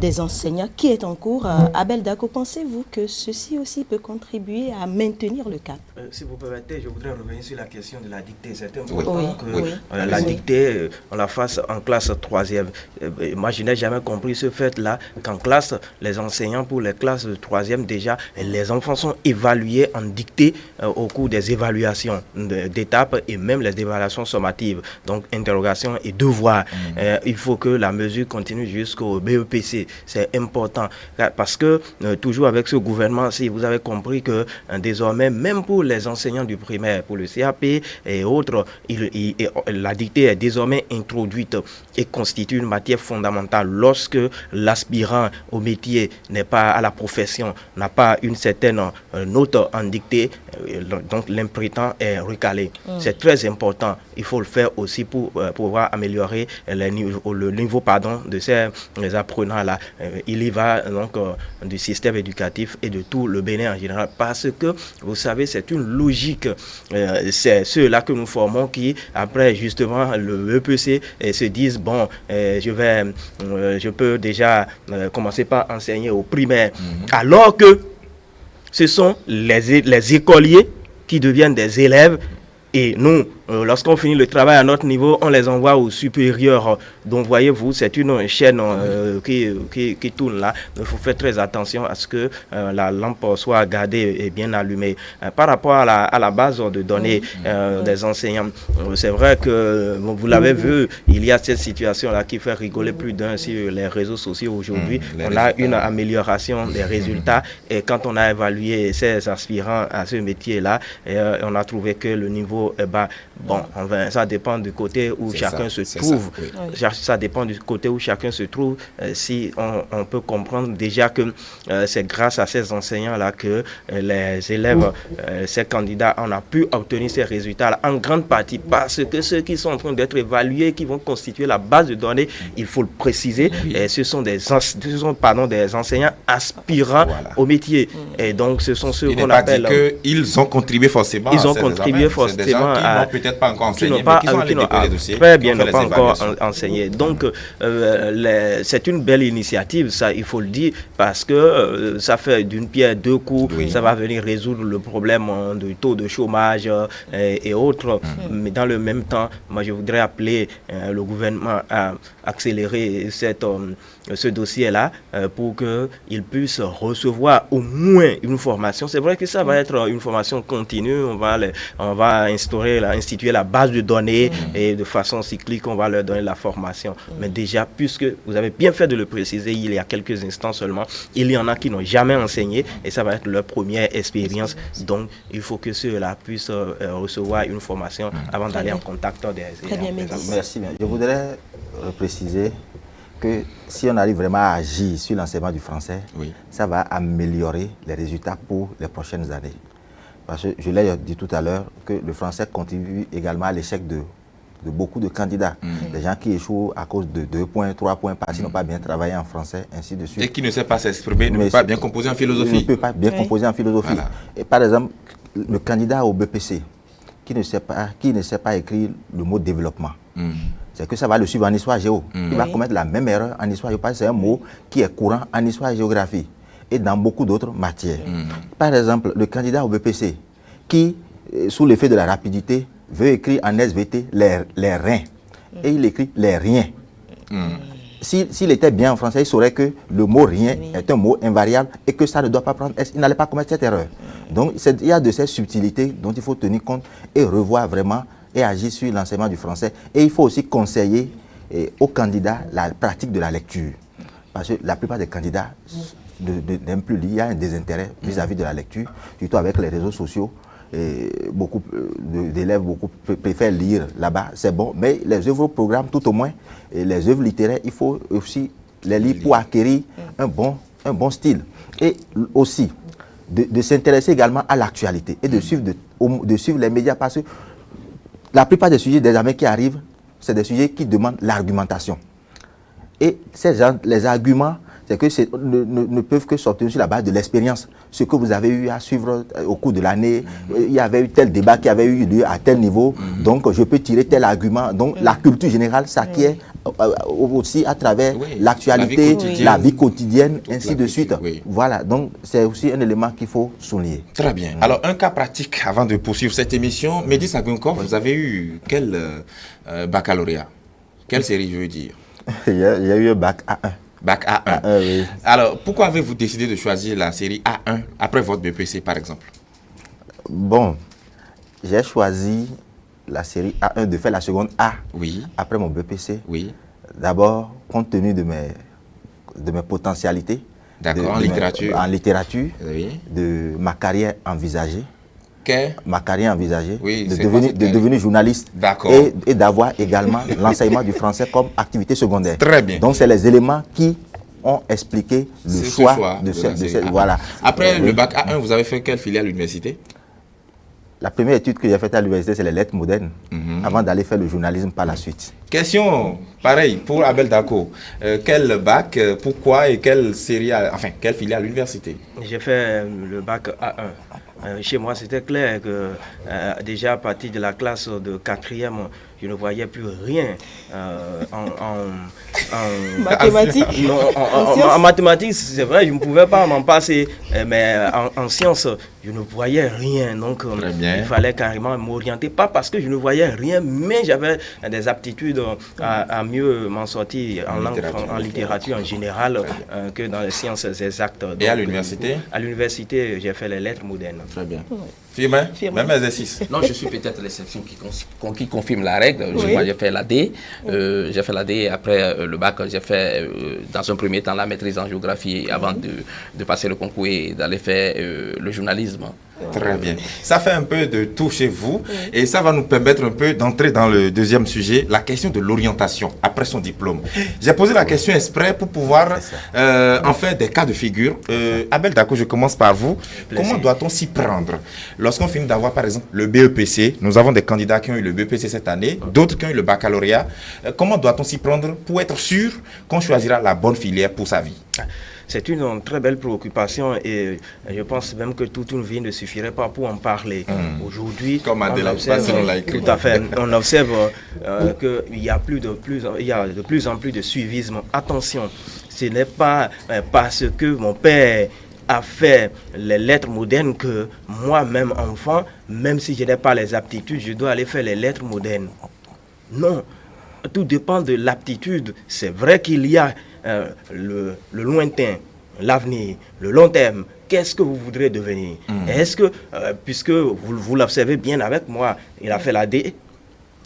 des enseignants qui est en cours. Abel Dako, pensez-vous que ceci aussi peut contribuer à maintenir le cap? Si vous permettez, je voudrais revenir sur la question de la dictée. C'est important que la dictée, on la fasse en classe 3e. Moi, je n'ai jamais compris ce fait-là, qu'en classe, les enseignants pour les classes de 3e, déjà, les enfants sont évalués en dictée au cours des évaluations d'étapes et même les évaluations sommatives. Donc, interrogation et devoir. Il faut que la mesure continue jusqu'au BEPC. C'est important parce que toujours avec ce gouvernement, si vous avez compris que désormais, même pour les enseignants du primaire, pour le CAP et autres, la dictée est désormais introduite et constitue une matière fondamentale. Lorsque l'aspirant au métier n'est pas à la profession, n'a pas une certaine note en dictée, donc l'imprétent est recalé. C'est très important. Il faut le faire aussi pour pouvoir améliorer le niveau de ces apprenants-là. Il y va donc du système éducatif et de tout le Bénin en général, parce que vous savez, c'est une logique. C'est ceux-là que nous formons qui, après justement le EPC, se disent bon, je peux déjà commencer par enseigner au primaire, alors que ce sont les écoliers qui deviennent des élèves. Et nous, lorsqu'on finit le travail à notre niveau, on les envoie au supérieur. Donc, voyez-vous, c'est une chaîne qui tourne là. Il faut faire très attention à ce que la lampe soit gardée et bien allumée. Par rapport à la base de données des enseignants, c'est vrai que, vous l'avez vu, il y a cette situation-là qui fait rigoler plus d'un sur les réseaux sociaux aujourd'hui. On a une amélioration des résultats. Et quand on a évalué ces aspirants à ce métier-là, on a trouvé que le niveau est bas. Bon, enfin, ça dépend du côté où chacun se trouve. Ça dépend du côté où chacun se trouve. Si on peut comprendre déjà que c'est grâce à ces enseignants-là que les élèves, ces candidats, on a pu obtenir ces résultats-là en grande partie parce que ceux qui sont en train d'être évalués, qui vont constituer la base de données, il faut le préciser, ce sont des enseignants aspirants au métier. Et donc, ce sont ceux qu'on appelle... Ils ont contribué forcément Ils ont contribué forcément à... peut-être pas encore enseigné, mais qui sont allés déposer les dossiers. Très bien, n'ont pas encore enseigné. Donc, c'est une belle initiative, ça, il faut le dire, parce que ça fait d'une pierre deux coups, ça va venir résoudre le problème du taux de chômage et autres. Mais dans le même temps, moi, je voudrais appeler le gouvernement à accélérer ce dossier-là pour qu'il puisse recevoir au moins une formation. C'est vrai que ça va être une formation continue, on va instituer la base de données et de façon cyclique, on va leur donner la formation. Mais déjà, puisque vous avez bien fait de le préciser il y a quelques instants seulement, il y en a qui n'ont jamais enseigné et ça va être leur première expérience. Donc, il faut que ceux-là puissent recevoir une formation avant d'aller en contact des élèves. Merci. Je voudrais préciser que si on arrive vraiment à agir sur l'enseignement du français, ça va améliorer les résultats pour les prochaines années. Parce que je l'ai dit tout à l'heure que le français contribue également à l'échec de beaucoup de candidats. Des gens qui échouent à cause de 2 points, 3 points, parce qu'ils n'ont pas bien travaillé en français, ainsi de suite. Et qui ne sait pas s'exprimer, ne peut pas bien composer en philosophie. Ne peut pas bien composer en philosophie. Voilà. Et par exemple, le candidat au BPC, qui ne sait pas écrire le mot développement, c'est que ça va le suivre en histoire géo. Il va commettre la même erreur en histoire géo, parce que c'est un mot qui est courant en histoire et géographie et dans beaucoup d'autres matières. Par exemple, le candidat au BPC qui, sous l'effet de la rapidité, veut écrire en SVT les reins et il écrit les riens. S'il était bien en français, il saurait que le mot rien est un mot invariable et que ça ne doit pas prendre S. Il n'allait pas commettre cette erreur. Donc, il y a de ces subtilités dont il faut tenir compte et revoir vraiment et agir sur l'enseignement du français. Et il faut aussi conseiller aux candidats la pratique de la lecture. Parce que la plupart des candidats n'aiment plus lire, il y a un désintérêt vis-à-vis de la lecture, surtout avec les réseaux sociaux. Et beaucoup d'élèves préfèrent lire là-bas, c'est bon, mais les œuvres au programme, tout au moins, et les œuvres littéraires, il faut aussi les lire pour acquérir un bon style. Et aussi, de s'intéresser également à l'actualité et de suivre les médias, parce que la plupart des sujets désormais qui arrivent, c'est des sujets qui demandent l'argumentation. Et les arguments, c'est que ne peuvent que sortir sur la base de l'expérience. Ce que vous avez eu à suivre au cours de l'année, il y avait eu tel débat qui avait eu lieu à tel niveau, donc je peux tirer tel argument. Donc la culture générale s'acquiert aussi à travers l'actualité, la vie quotidienne, ainsi de suite. Voilà, donc c'est aussi un élément qu'il faut souligner. Très bien. Alors un cas pratique avant de poursuivre cette émission. Mehdi Sagunkov, vous avez eu quel baccalauréat? Quelle série je veux dire? Il y a eu un bac A1. Bac A1. Oui. Alors, pourquoi avez-vous décidé de choisir la série A1 après votre BPC, par exemple? Bon, j'ai choisi la série A1 de faire la seconde A après mon BPC. D'abord, compte tenu de mes potentialités. D'accord, en littérature. De ma carrière envisagée. Ma carrière envisagée, de devenir journaliste et d'avoir également l'enseignement du français comme activité secondaire. Très bien. Donc, c'est les éléments qui ont expliqué le choix de cette... Voilà. Après le bac A1, vous avez fait quelle filière à l'université? La première étude que j'ai faite à l'université, c'est les lettres modernes, avant d'aller faire le journalisme par la suite. Question, pareil, pour Abel Dako. Quel bac, pourquoi et quelle filière à l'université? J'ai fait le bac A1. Chez moi, c'était clair que déjà à partir de la classe de 4e, je ne voyais plus rien en mathématiques. En mathématiques, c'est vrai, je ne pouvais pas m'en passer, mais en sciences, je ne voyais rien. Donc, il fallait carrément m'orienter, pas parce que je ne voyais rien, mais j'avais des aptitudes à mieux m'en sortir en littérature en général que dans les sciences exactes. Donc, et à l'université? À l'université, j'ai fait les lettres modernes. Très bien. Firmin, même exercice. Non, je suis peut-être l'exception qui confirme la règle. Moi, j'ai fait l'AD. J'ai fait l'AD et après le bac, j'ai fait dans un premier temps la maîtrise en géographie avant de passer le concours et d'aller faire le journalisme. Très bien. Ça fait un peu de tout chez vous et ça va nous permettre un peu d'entrer dans le deuxième sujet, la question de l'orientation après son diplôme. J'ai posé la question exprès pour pouvoir en faire des cas de figure. Abel Dako, je commence par vous. Comment doit-on s'y prendre lorsqu'on finit d'avoir par exemple le BEPC? Nous avons des candidats qui ont eu le BEPC cette année, d'autres qui ont eu le baccalauréat. Comment doit-on s'y prendre pour être sûr qu'on choisira la bonne filière pour sa vie? C'est une très belle préoccupation et je pense même que toute une vie ne suffirait pas pour en parler. Aujourd'hui, comme Adèle l'a écrit. Tout à fait. On observe qu'il y a de plus en plus de suivisme. Attention, ce n'est pas parce que mon père a fait les lettres modernes que moi-même enfant, même si je n'ai pas les aptitudes, je dois aller faire les lettres modernes. Non, tout dépend de l'aptitude. C'est vrai qu'il y a le lointain, l'avenir, le long terme. Qu'est-ce que vous voudrez devenir? Est-ce que, puisque vous l'observez bien avec moi, il a fait la D,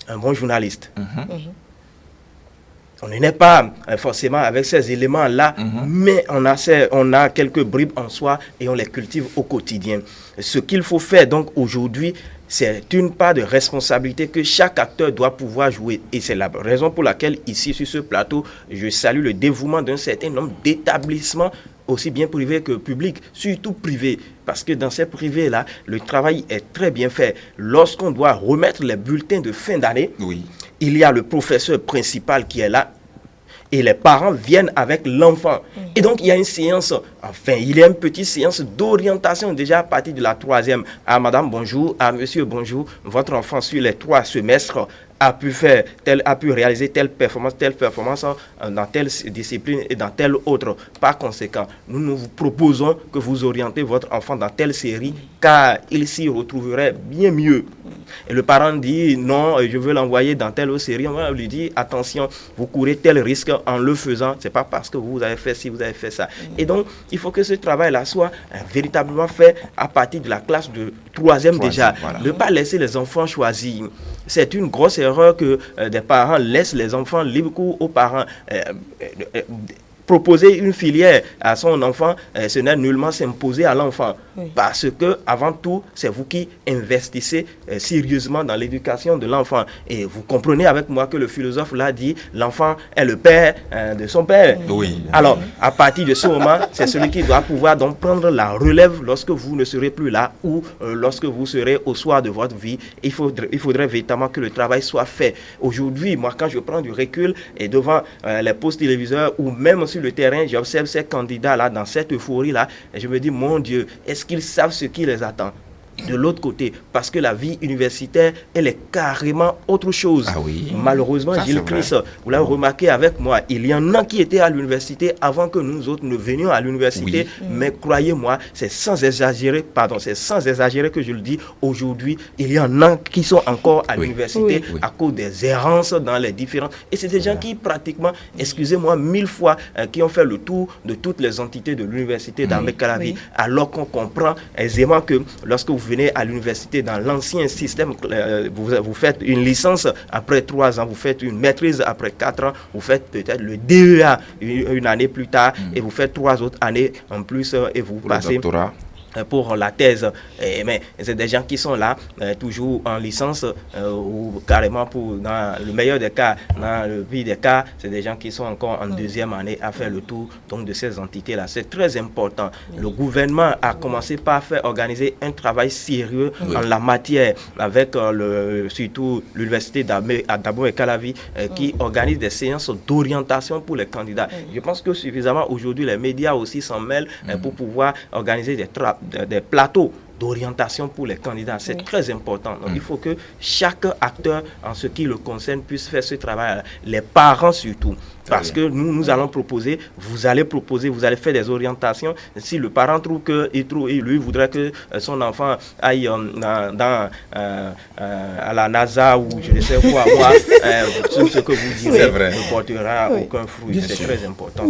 un bon journaliste. On n'est pas forcément avec ces éléments-là, mais on a quelques bribes en soi et on les cultive au quotidien. Ce qu'il faut faire donc aujourd'hui, c'est une part de responsabilité que chaque acteur doit pouvoir jouer. Et c'est la raison pour laquelle ici, sur ce plateau, je salue le dévouement d'un certain nombre d'établissements, aussi bien privés que publics, surtout privés. Parce que dans ces privés-là, le travail est très bien fait. Lorsqu'on doit remettre les bulletins de fin d'année, il y a le professeur principal qui est là. Et les parents viennent avec l'enfant. Et donc, il y a une séance, il y a une petite séance d'orientation déjà à partir de la 3e. À madame, bonjour. À monsieur, bonjour. Votre enfant, sur les 3 semestres, a pu réaliser telle performance dans telle discipline et dans telle autre. Par conséquent, nous vous proposons que vous orientez votre enfant dans telle série, car il s'y retrouverait bien mieux. Et le parent dit non, je veux l'envoyer dans telle autre série. On lui dit attention, vous courez tel risque en le faisant. C'est pas parce que vous avez fait ci, vous avez fait ça. Et donc, il faut que ce travail-là soit véritablement fait à partir de la classe de 3e déjà. Voilà. Ne pas laisser les enfants choisir. C'est une grosse erreur que des parents laissent les enfants libre cours aux parents. Proposer une filière à son enfant, ce n'est nullement s'imposer à l'enfant. Parce que, avant tout, c'est vous qui investissez sérieusement dans l'éducation de l'enfant. Et vous comprenez avec moi que le philosophe l'a dit, l'enfant est le père de son père. Alors, à partir de ce moment, c'est celui qui doit pouvoir donc prendre la relève lorsque vous ne serez plus là ou lorsque vous serez au soir de votre vie. Il faudrait véritablement que le travail soit fait. Aujourd'hui, moi, quand je prends du recul et devant les postes téléviseurs ou même sur le terrain, j'observe ces candidats-là dans cette euphorie-là et je me dis, mon Dieu, est-ce qu'ils savent ce qui les attend? De l'autre côté, parce que la vie universitaire, elle est carrément autre chose. Malheureusement, Gilles Chris, vous l'avez remarqué avec moi, il y en a qui étaient à l'université avant que nous autres ne venions à l'université, mais croyez-moi, c'est sans exagérer que je le dis, aujourd'hui, il y en a qui sont encore à l'université à cause des errances dans les différentes... Et c'est des gens qui pratiquement, excusez-moi 1000 fois, qui ont fait le tour de toutes les entités de l'université d'Ahmed Calavi, alors qu'on comprend aisément que lorsque vous venez à l'université dans l'ancien système, vous faites une licence après 3 ans, vous faites une maîtrise après 4 ans, vous faites peut-être le DEA une année plus tard et vous faites 3 autres années en plus et vous passez... Le doctorat. Pour la thèse, mais c'est des gens qui sont là toujours en licence ou carrément dans le meilleur des cas, dans le pire des cas, c'est des gens qui sont encore en 2e année à faire le tour donc de ces entités-là. C'est très important. Le gouvernement a commencé par organiser un travail sérieux en la matière avec surtout l'université d'Abo et Calavi qui organise des séances d'orientation pour les candidats. Je pense que suffisamment aujourd'hui les médias aussi s'en mêlent pour pouvoir organiser des plateaux d'orientation pour les candidats. C'est très important. Donc, il faut que chaque acteur, en ce qui le concerne, puisse faire ce travail. Les parents surtout. Parce que nous allons proposer, vous allez faire des orientations. Si le parent trouve lui voudrait que son enfant aille à la NASA ou je ne sais quoi, ce que vous direz ne portera aucun fruit. C'est très important.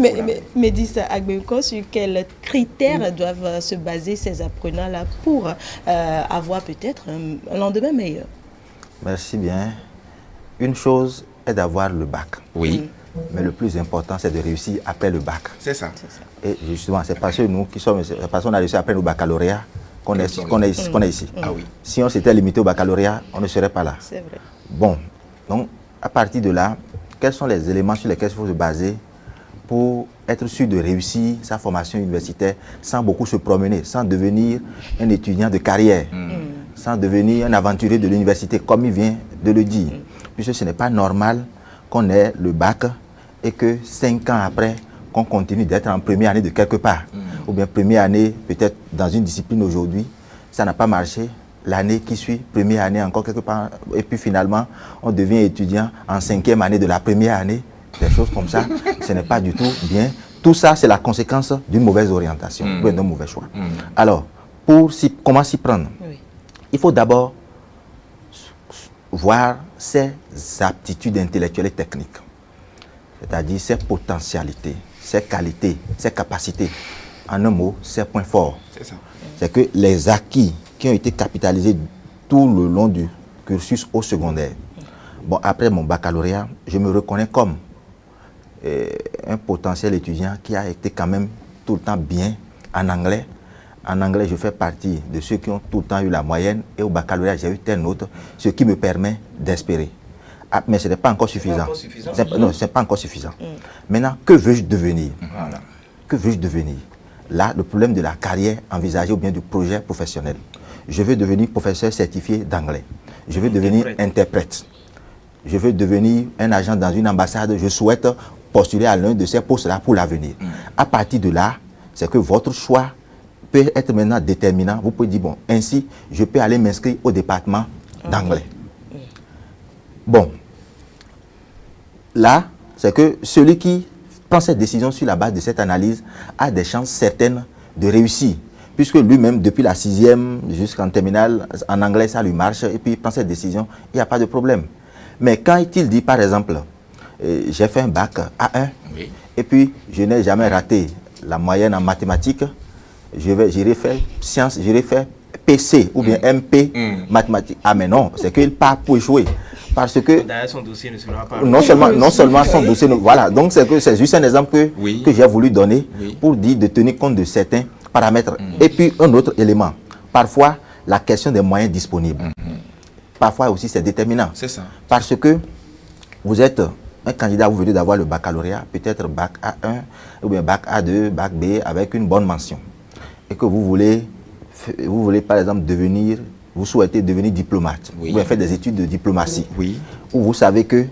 Mais dis ça, Agbeko, sur quels critères doivent se baser ces apprenants-là pour avoir peut-être un lendemain meilleur? Merci bien. Une chose est d'avoir le bac. Mais le plus important, c'est de réussir après le bac. C'est ça. Et justement, c'est parce que nous qui sommes, parce qu'on a réussi après le baccalauréat qu'on est ici. Ah oui. Si on s'était limité au baccalauréat, on ne serait pas là. C'est vrai. Bon, donc à partir de là, quels sont les éléments sur lesquels il faut se baser pour être sûr de réussir sa formation universitaire sans beaucoup se promener, sans devenir un étudiant de carrière, sans devenir un aventurier de l'université, comme il vient de le dire. Puisque ce n'est pas normal qu'on ait le bac et que 5 ans après, qu'on continue d'être en première année de quelque part. Ou bien première année, peut-être dans une discipline aujourd'hui, ça n'a pas marché. L'année qui suit, première année encore quelque part, et puis finalement, on devient étudiant en 5e année de la première année. Des choses comme ça, ce n'est pas du tout bien. Tout ça, c'est la conséquence d'une mauvaise orientation, ou d'un mauvais choix. Alors, comment s'y prendre? Il faut d'abord voir ses aptitudes intellectuelles et techniques, c'est-à-dire ses potentialités, ses qualités, ses capacités. En un mot, ses points forts. C'est ça. C'est que les acquis qui ont été capitalisés tout le long du cursus au secondaire. Bon, après mon baccalauréat, je me reconnais comme un potentiel étudiant qui a été quand même tout le temps bien en anglais. En anglais, je fais partie de ceux qui ont tout le temps eu la moyenne et au baccalauréat, j'ai eu telle note, ce qui me permet d'espérer. Ah, mais ce n'est pas encore suffisant. Non, ce n'est pas encore suffisant. Maintenant, que veux-je devenir? Voilà. Que veux-je devenir? Là, le problème de la carrière envisagée ou bien du projet professionnel. Je veux devenir professeur certifié d'anglais. Je veux devenir interprète. Je veux devenir un agent dans une ambassade. Je souhaite postuler à l'un de ces postes-là pour l'avenir. À partir de là, c'est que votre choix peut être maintenant déterminant. Vous pouvez dire, bon, ainsi, je peux aller m'inscrire au département d'anglais. Bon, là, c'est que celui qui prend cette décision sur la base de cette analyse a des chances certaines de réussir. Puisque lui-même, depuis la 6e jusqu'en terminale, en anglais, ça lui marche, et puis il prend cette décision, il n'y a pas de problème. Mais quand il dit, par exemple, j'ai fait un bac A1, et puis je n'ai jamais raté la moyenne en mathématiques, j'irai faire sciences, j'irai faire PC ou bien MP, mathématiques. Ah mais non, c'est qu'il part pour échouer. Parce que son dossier ne sera pas non seulement son dossier, voilà. Donc c'est juste un exemple que j'ai voulu donner pour dire de tenir compte de certains paramètres. Et puis un autre élément, parfois la question des moyens disponibles. Parfois aussi c'est déterminant. C'est ça. Parce que vous êtes un candidat, vous venez d'avoir le baccalauréat, peut-être bac A1 ou bien bac A2, bac B avec une bonne mention. Et que vous voulez par exemple vous souhaitez devenir diplomate, vous voulez faire des études de diplomatie, où vous savez que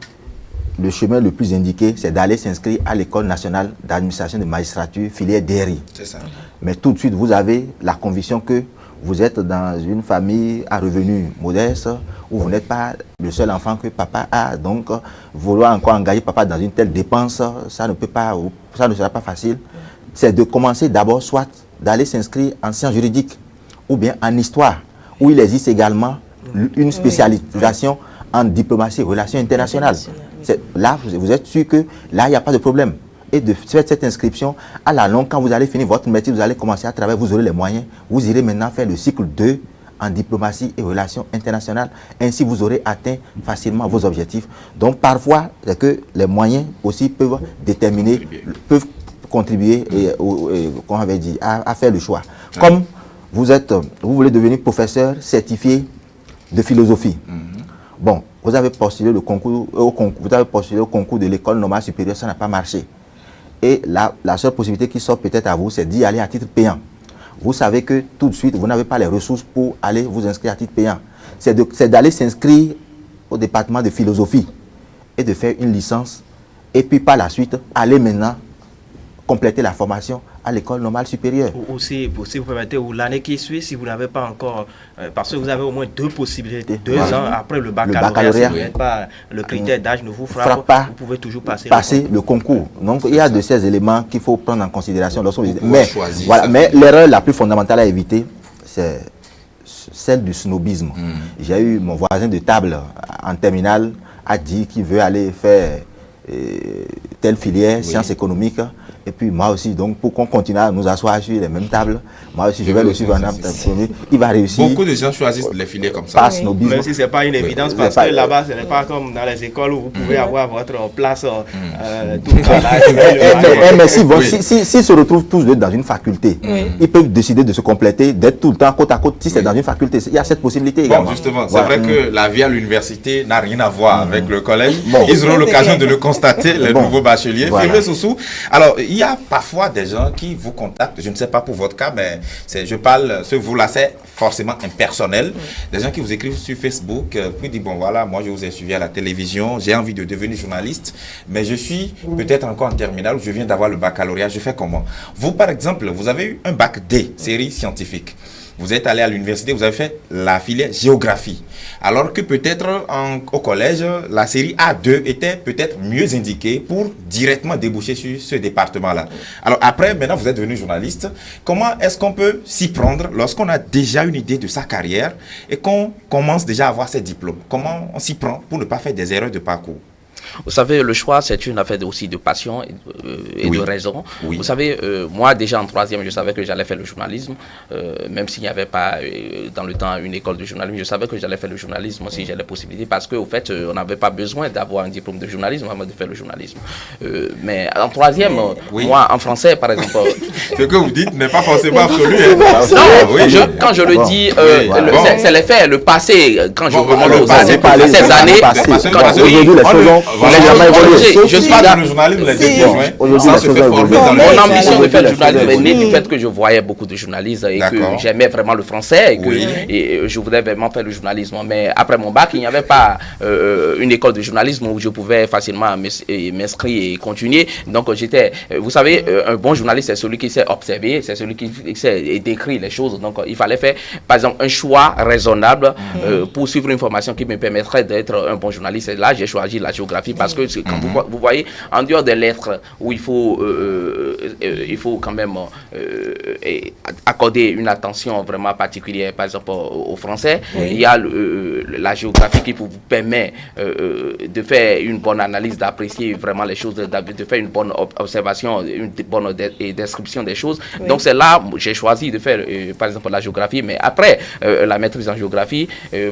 le chemin le plus indiqué, c'est d'aller s'inscrire à l'École nationale d'administration de magistrature, filière DRI. C'est ça. Mais tout de suite, vous avez la conviction que vous êtes dans une famille à revenus modestes, où vous n'êtes pas le seul enfant que papa a, donc vouloir encore engager papa dans une telle dépense, ça ne sera pas facile. C'est de commencer d'abord soit d'aller s'inscrire en sciences juridiques ou bien en histoire, où il existe également une spécialisation en diplomatie et relations internationales. Là, vous êtes sûr que là, il n'y a pas de problème. Et de faire cette inscription, à la longue, quand vous allez finir votre métier, vous allez commencer à travailler, vous aurez les moyens. Vous irez maintenant faire le cycle 2 en diplomatie et relations internationales. Ainsi, vous aurez atteint facilement vos objectifs. Donc, parfois, c'est que les moyens aussi peuvent déterminer, peuvent contribuer comme on avait dit, à faire le choix. Comme vous voulez devenir professeur certifié de philosophie. Bon, vous avez postulé au concours de l'école normale supérieure, ça n'a pas marché. Et la seule possibilité qui sort peut-être à vous, c'est d'y aller à titre payant. Vous savez que tout de suite, vous n'avez pas les ressources pour aller vous inscrire à titre payant. C'est d'aller s'inscrire au département de philosophie et de faire une licence. Et puis par la suite, aller maintenant compléter la formation à l'école normale supérieure. Ou si vous permettez, ou l'année qui suit, si vous n'avez pas encore, parce que vous avez au moins 2 possibilités, 2 ans après le baccalauréat, si vous n'êtes pas, le critère d'âge ne vous frappe pas, vous pouvez toujours passer le concours. Donc il y a de ces éléments qu'il faut prendre en considération lorsqu'on mais l'erreur la plus fondamentale à éviter, c'est celle du snobisme. J'ai eu mon voisin de table en terminale a dit qu'il veut aller faire telle filière, sciences économiques. Et puis moi aussi, donc pour qu'on continue à nous asseoir sur les mêmes tables, moi aussi je vais le suivre en premier. Il va réussir. Beaucoup de gens choisissent de les filer comme ça. Passe nos bisous. Même si ce n'est pas une évidence, parce que là-bas, ce n'est pas comme dans les écoles où vous pouvez avoir votre place tout le temps. Mais s'ils se retrouvent tous dans une faculté, ils peuvent décider de se compléter, d'être tout le temps côte à côte. Si c'est dans une faculté, il y a cette possibilité également. Bon, justement, c'est vrai que la vie à l'université n'a rien à voir avec le collège. Ils auront l'occasion de le constater, les nouveaux bacheliers. Voilà. Soussou. Alors, il y a parfois des gens qui vous contactent, je ne sais pas pour votre cas, mais je parle, ce vous-là, c'est forcément impersonnel. Des gens qui vous écrivent sur Facebook, puis disent, bon voilà, moi je vous ai suivi à la télévision, j'ai envie de devenir journaliste, mais je suis peut-être encore en terminale, je viens d'avoir le baccalauréat, je fais comment? Vous, par exemple, vous avez eu un bac D, série scientifique. Vous êtes allé à l'université, vous avez fait la filière géographie. Alors que peut-être au collège, la série A2 était peut-être mieux indiquée pour directement déboucher sur ce département-là. Alors après, maintenant vous êtes devenu journaliste. Comment est-ce qu'on peut s'y prendre lorsqu'on a déjà une idée de sa carrière et qu'on commence déjà à avoir ses diplômes? Comment on s'y prend pour ne pas faire des erreurs de parcours? Vous savez, le choix, c'est une affaire aussi de passion et de raison. Vous savez, moi, déjà en troisième, je savais que j'allais faire le journalisme, même s'il n'y avait pas dans le temps une école de journalisme. Je savais que j'allais faire le journalisme si j'ai la possibilité, parce qu'au fait, on n'avait pas besoin d'avoir un diplôme de journalisme avant de faire le journalisme. Mais en troisième, moi, en français, par exemple... Ce que vous dites n'est pas forcément absolu. Non, quand je le dis, c'est les faits, le passé, quand je remonte aux années, ces années, je suis dans le journalisme, mon ambition de faire le journalisme est née du fait que je voyais beaucoup de journalistes et que j'aimais vraiment le français et que je voulais vraiment faire le journalisme. Mais après mon bac, il n'y avait pas une école de journalisme où je pouvais facilement m'inscrire et continuer. Donc j'étais, vous savez, un bon journaliste, c'est celui qui sait observer, c'est celui qui sait décrire les choses. Donc il fallait faire, par exemple, un choix raisonnable pour suivre une formation qui me permettrait d'être un bon journaliste. Et là, j'ai choisi la géographie parce que quand vous voyez, en dehors des lettres où il faut quand même accorder une attention vraiment particulière, par exemple au français, il y a la géographie qui vous permet de faire une bonne analyse, d'apprécier vraiment les choses, de faire une bonne observation, une bonne description des choses. Donc c'est là que j'ai choisi de faire par exemple la géographie, mais après la maîtrise en géographie,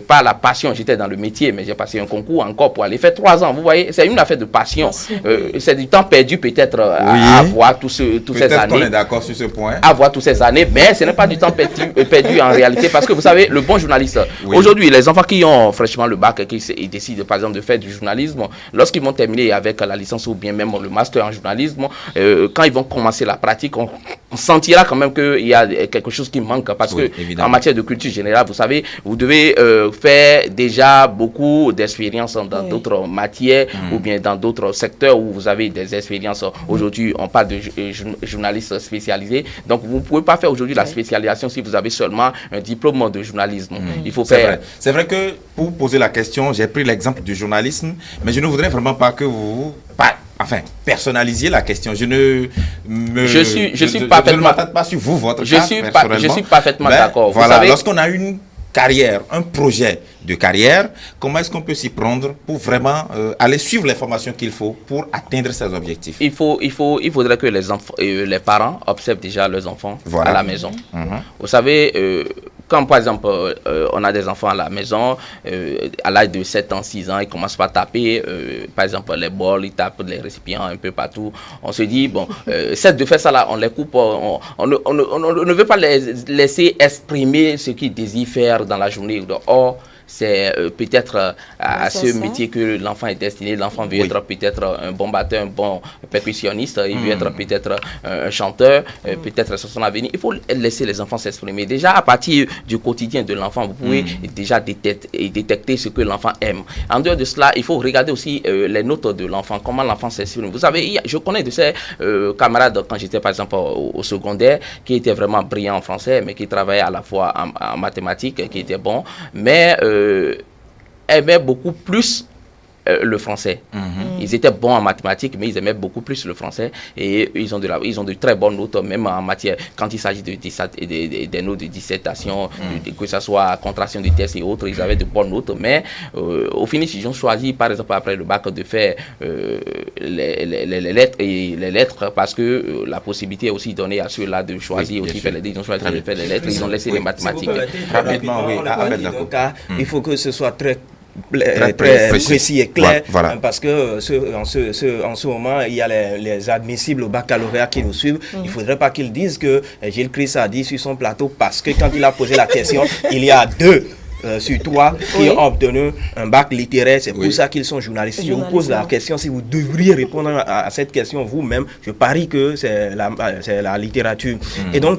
pas la passion, j'étais dans le métier, mais j'ai passé un concours encore pour aller faire 3 ans. Vous voyez, c'est une affaire de passion. C'est du temps perdu peut-être à avoir toutes ces années. Peut-être qu'on est d'accord sur ce point. Avoir toutes ces années, mais ce n'est pas du temps perdu en réalité, parce que vous savez, le bon journaliste, aujourd'hui, les enfants qui ont fraîchement le bac et qui décident par exemple de faire du journalisme, lorsqu'ils vont terminer avec la licence ou bien même le master en journalisme, quand ils vont commencer la pratique, on sentira quand même qu'il y a quelque chose qui manque, parce que en matière de culture générale, vous savez, vous devez faire déjà beaucoup d'expériences dans d'autres matières ou bien dans d'autres secteurs où vous avez des expériences. Aujourd'hui, on parle de journalistes spécialisés. Donc, vous ne pouvez pas faire aujourd'hui la spécialisation si vous avez seulement un diplôme de journalisme. Il faut faire... C'est vrai que pour poser la question, j'ai pris l'exemple du journalisme, mais je ne voudrais vraiment pas que vous... personnalisiez la question. Je ne m'attends pas sur vous, votre cas, personnellement. Je suis parfaitement d'accord. Voilà, lorsqu'on a une carrière, un projet de carrière, comment est-ce qu'on peut s'y prendre pour vraiment aller suivre les formations qu'il faut pour atteindre ses objectifs? Il faudrait que les parents observent déjà leurs enfants à la maison. Vous savez, quand par exemple on a des enfants à la maison, à l'âge de 7 ans, 6 ans, ils commencent par taper, par exemple les bols, ils tapent les récipients un peu partout. On se dit, bon, c'est de faire ça là, on les coupe, on ne veut pas les laisser exprimer ce qu'ils désirent faire dans la journée ou dehors. C'est peut-être à ce métier que l'enfant est destiné. L'enfant veut être peut-être un bon batteur, un bon percussionniste, il veut être peut-être un chanteur, peut-être sur son avenir. Il faut laisser les enfants s'exprimer. Déjà, à partir du quotidien de l'enfant, vous pouvez déjà détecter ce que l'enfant aime. En dehors de cela, il faut regarder aussi les notes de l'enfant, comment l'enfant s'exprime. Vous savez, je connais de ces camarades, quand j'étais par exemple au secondaire, qui étaient vraiment brillants en français, mais qui travaillaient à la fois en mathématiques, qui étaient bons, mais aimaient beaucoup plus le français. Ils étaient bons en mathématiques, mais ils aimaient beaucoup plus le français. Et ils ont de très bonnes notes, même en matière, quand il s'agit des notes de dissertation, que ce soit contraction de tests et autres, ils avaient de bonnes notes. Mais au finish, ils ont choisi, par exemple, après le bac, de faire les lettres, parce que la possibilité est aussi donnée à ceux-là de choisir aussi faire les lettres. Ils ont choisi de faire les lettres, ils ont laissé les mathématiques. Rapidement, oui. Il faut que ce soit très précis et clair, voilà. Parce que en ce moment, il y a les admissibles au baccalauréat qui nous suivent. Il ne faudrait pas qu'ils disent que Gilles Christ a dit sur son plateau, parce que quand il a posé la question, il y a 2 sur 3 qui ont obtenu un bac littéraire. C'est pour ça qu'ils sont journalistes. Si je vous pose la question, si vous devriez répondre à cette question vous-même, je parie que c'est la littérature. Et donc,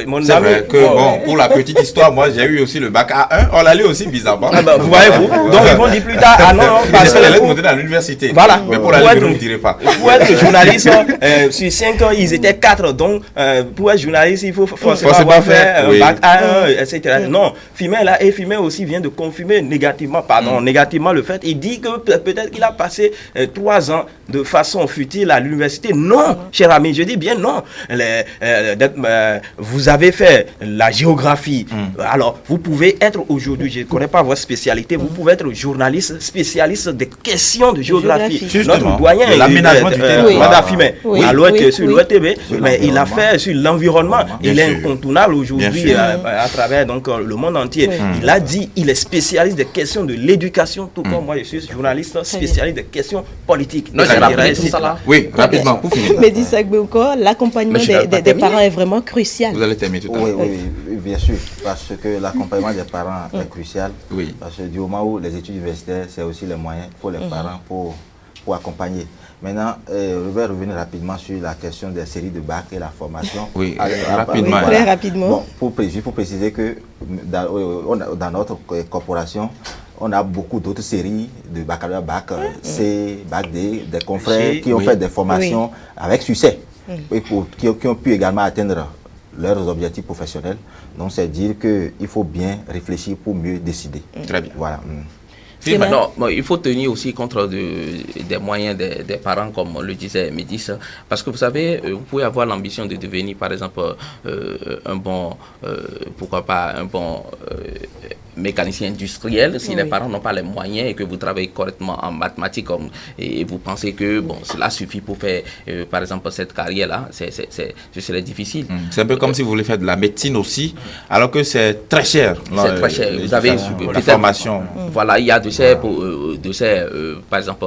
mon c'est ami... vrai que, pour la petite histoire, moi, j'ai eu aussi le bac A1. On l'a lu aussi bizarrement. Vous voyez-vous. Donc, ils vont dire plus tard, ah non, parce que... les lettres montaient à l'université. Voilà. Mais pour la lire, je ne dirai pas. Pour être journaliste, sur 5 ans, ils étaient 4. Donc, pour être journaliste, il faut forcément avoir fait un bac A1, etc. Non, Fimet là, et Fimet aussi vient de confirmer négativement le fait. Il dit que peut-être qu'il a passé 3 ans de façon futile à l'université. Non, cher ami, je dis bien non. Vous avez fait la géographie. Alors, vous pouvez être aujourd'hui, je ne connais pas votre spécialité, vous pouvez être journaliste, spécialiste des questions de géographie. Notre doyen, l'aménagement du territoire. Madame Fimet, sur l'OETB, mais il a fait sur l'environnement. Il est incontournable aujourd'hui à travers donc, le monde entier. Il a dit, il est spécialiste des questions de l'éducation, tout comme moi, je suis journaliste spécialiste des questions politiques. Non, oui, rapidement, pour finir. Mais dis ça, l'accompagnement des parents est vraiment crucial. Vous allez terminer tout à l'heure. Oui, bien sûr, parce que l'accompagnement des parents est crucial. Oui. Parce que du moment où les études universitaires, c'est aussi les moyens pour les parents pour accompagner. Maintenant, je vais revenir rapidement sur la question des séries de bac et la formation. Oui, rapidement. Oui, très rapidement. Bon, pour préciser que dans notre corporation, on a beaucoup d'autres séries de baccalauréat, bac C, bac D, des confrères qui ont fait des formations avec succès et qui ont pu également atteindre leurs objectifs professionnels. Donc, c'est dire qu'il faut bien réfléchir pour mieux décider. Très bien. Voilà. Non, il faut tenir aussi compte des moyens des parents, comme le disait Médis, parce que vous savez, vous pouvez avoir l'ambition de devenir, par exemple, un bon, pourquoi pas, un bon mécanicien industriel, si les parents n'ont pas les moyens et que vous travaillez correctement en mathématiques et vous pensez que bon, cela suffit pour faire, par exemple, cette carrière-là, ce serait difficile. C'est un peu comme si vous voulez faire de la médecine aussi, alors que c'est très cher. C'est très cher. Vous avez la formation. Voilà, il y a de ces par exemple,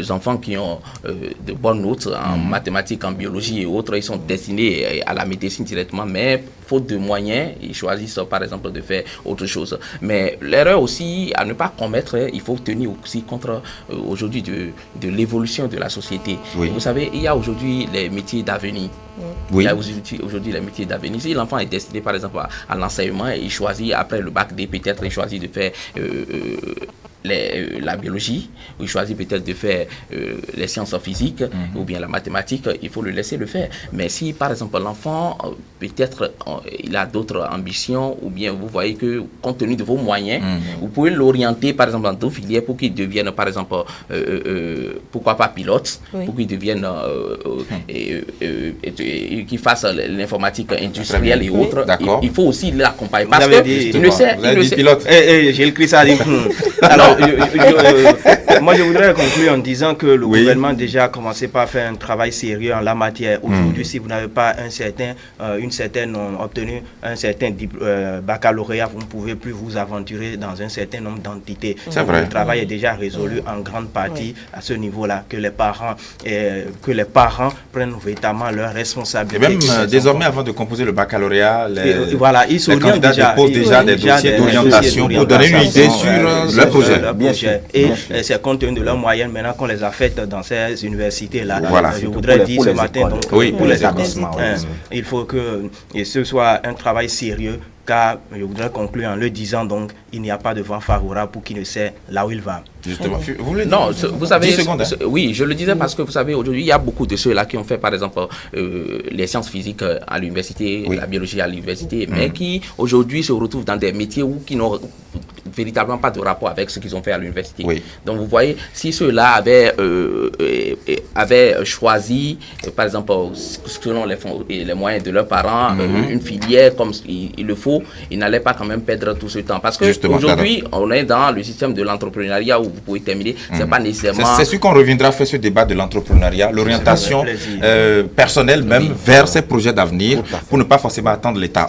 enfants qui ont de bonnes notes en mathématiques, en biologie et autres, ils sont destinés à la médecine directement, mais faute de moyens, ils choisissent par exemple de faire autre chose. Mais l'erreur aussi à ne pas commettre, il faut tenir aussi compte aujourd'hui de l'évolution de la société. Oui. Vous savez, il y a aujourd'hui les métiers d'avenir. Oui. Il y a aujourd'hui les métiers d'avenir. Si l'enfant est destiné par exemple à l'enseignement, il choisit après le bac D, peut-être il choisit de faire la biologie, ou il choisit peut-être de faire les sciences physiques ou bien la mathématique, il faut le laisser le faire. Mais si par exemple l'enfant peut-être il a d'autres ambitions, ou bien vous voyez que compte tenu de vos moyens, vous pouvez l'orienter par exemple dans d'autres filières pour qu'il devienne par exemple pourquoi pas pilote, pour qu'il devienne qu'il fasse l'informatique industrielle et autres. Il faut aussi l'accompagner parce que il ne sait pilote. J'ai écrit ça. Alors, moi, je voudrais conclure en disant que le gouvernement déjà a commencé par faire un travail sérieux en la matière. Aujourd'hui, si vous n'avez pas obtenu un certain baccalauréat, vous ne pouvez plus vous aventurer dans un certain nombre d'entités. C'est vrai. Le travail est déjà résolu en grande partie à ce niveau-là, que les parents prennent véritablement leurs responsabilités. Et même désormais, avant de composer le baccalauréat, les candidats déposent déjà des dossiers d'orientation pour donner une idée sur leur projet. Et c'est compte tenu de leurs moyens maintenant qu'on les a faites dans ces universités-là. Voilà. Je voudrais dire ce matin, donc, pour les établissements, il faut que ce soit un travail sérieux, car je voudrais conclure en le disant, donc il n'y a pas de vent favorable pour qui ne sait là où il va. Justement. Vous savez, oui, je le disais parce que vous savez, aujourd'hui, il y a beaucoup de ceux-là qui ont fait, par exemple, les sciences physiques à l'université, la biologie à l'université, mais qui, aujourd'hui, se retrouvent dans des métiers qui n'ont véritablement pas de rapport avec ce qu'ils ont fait à l'université. Oui. Donc vous voyez, si ceux-là avaient choisi, par exemple, selon les moyens de leurs parents, une filière comme il le faut, ils n'allaient pas quand même perdre tout ce temps. Parce qu'aujourd'hui, on est dans le système de l'entrepreneuriat où vous pouvez terminer, c'est pas nécessairement... C'est sûr qu'on reviendra faire ce débat de l'entrepreneuriat, l'orientation personnelle même vers ces projets d'avenir pour ne pas forcément attendre l'État.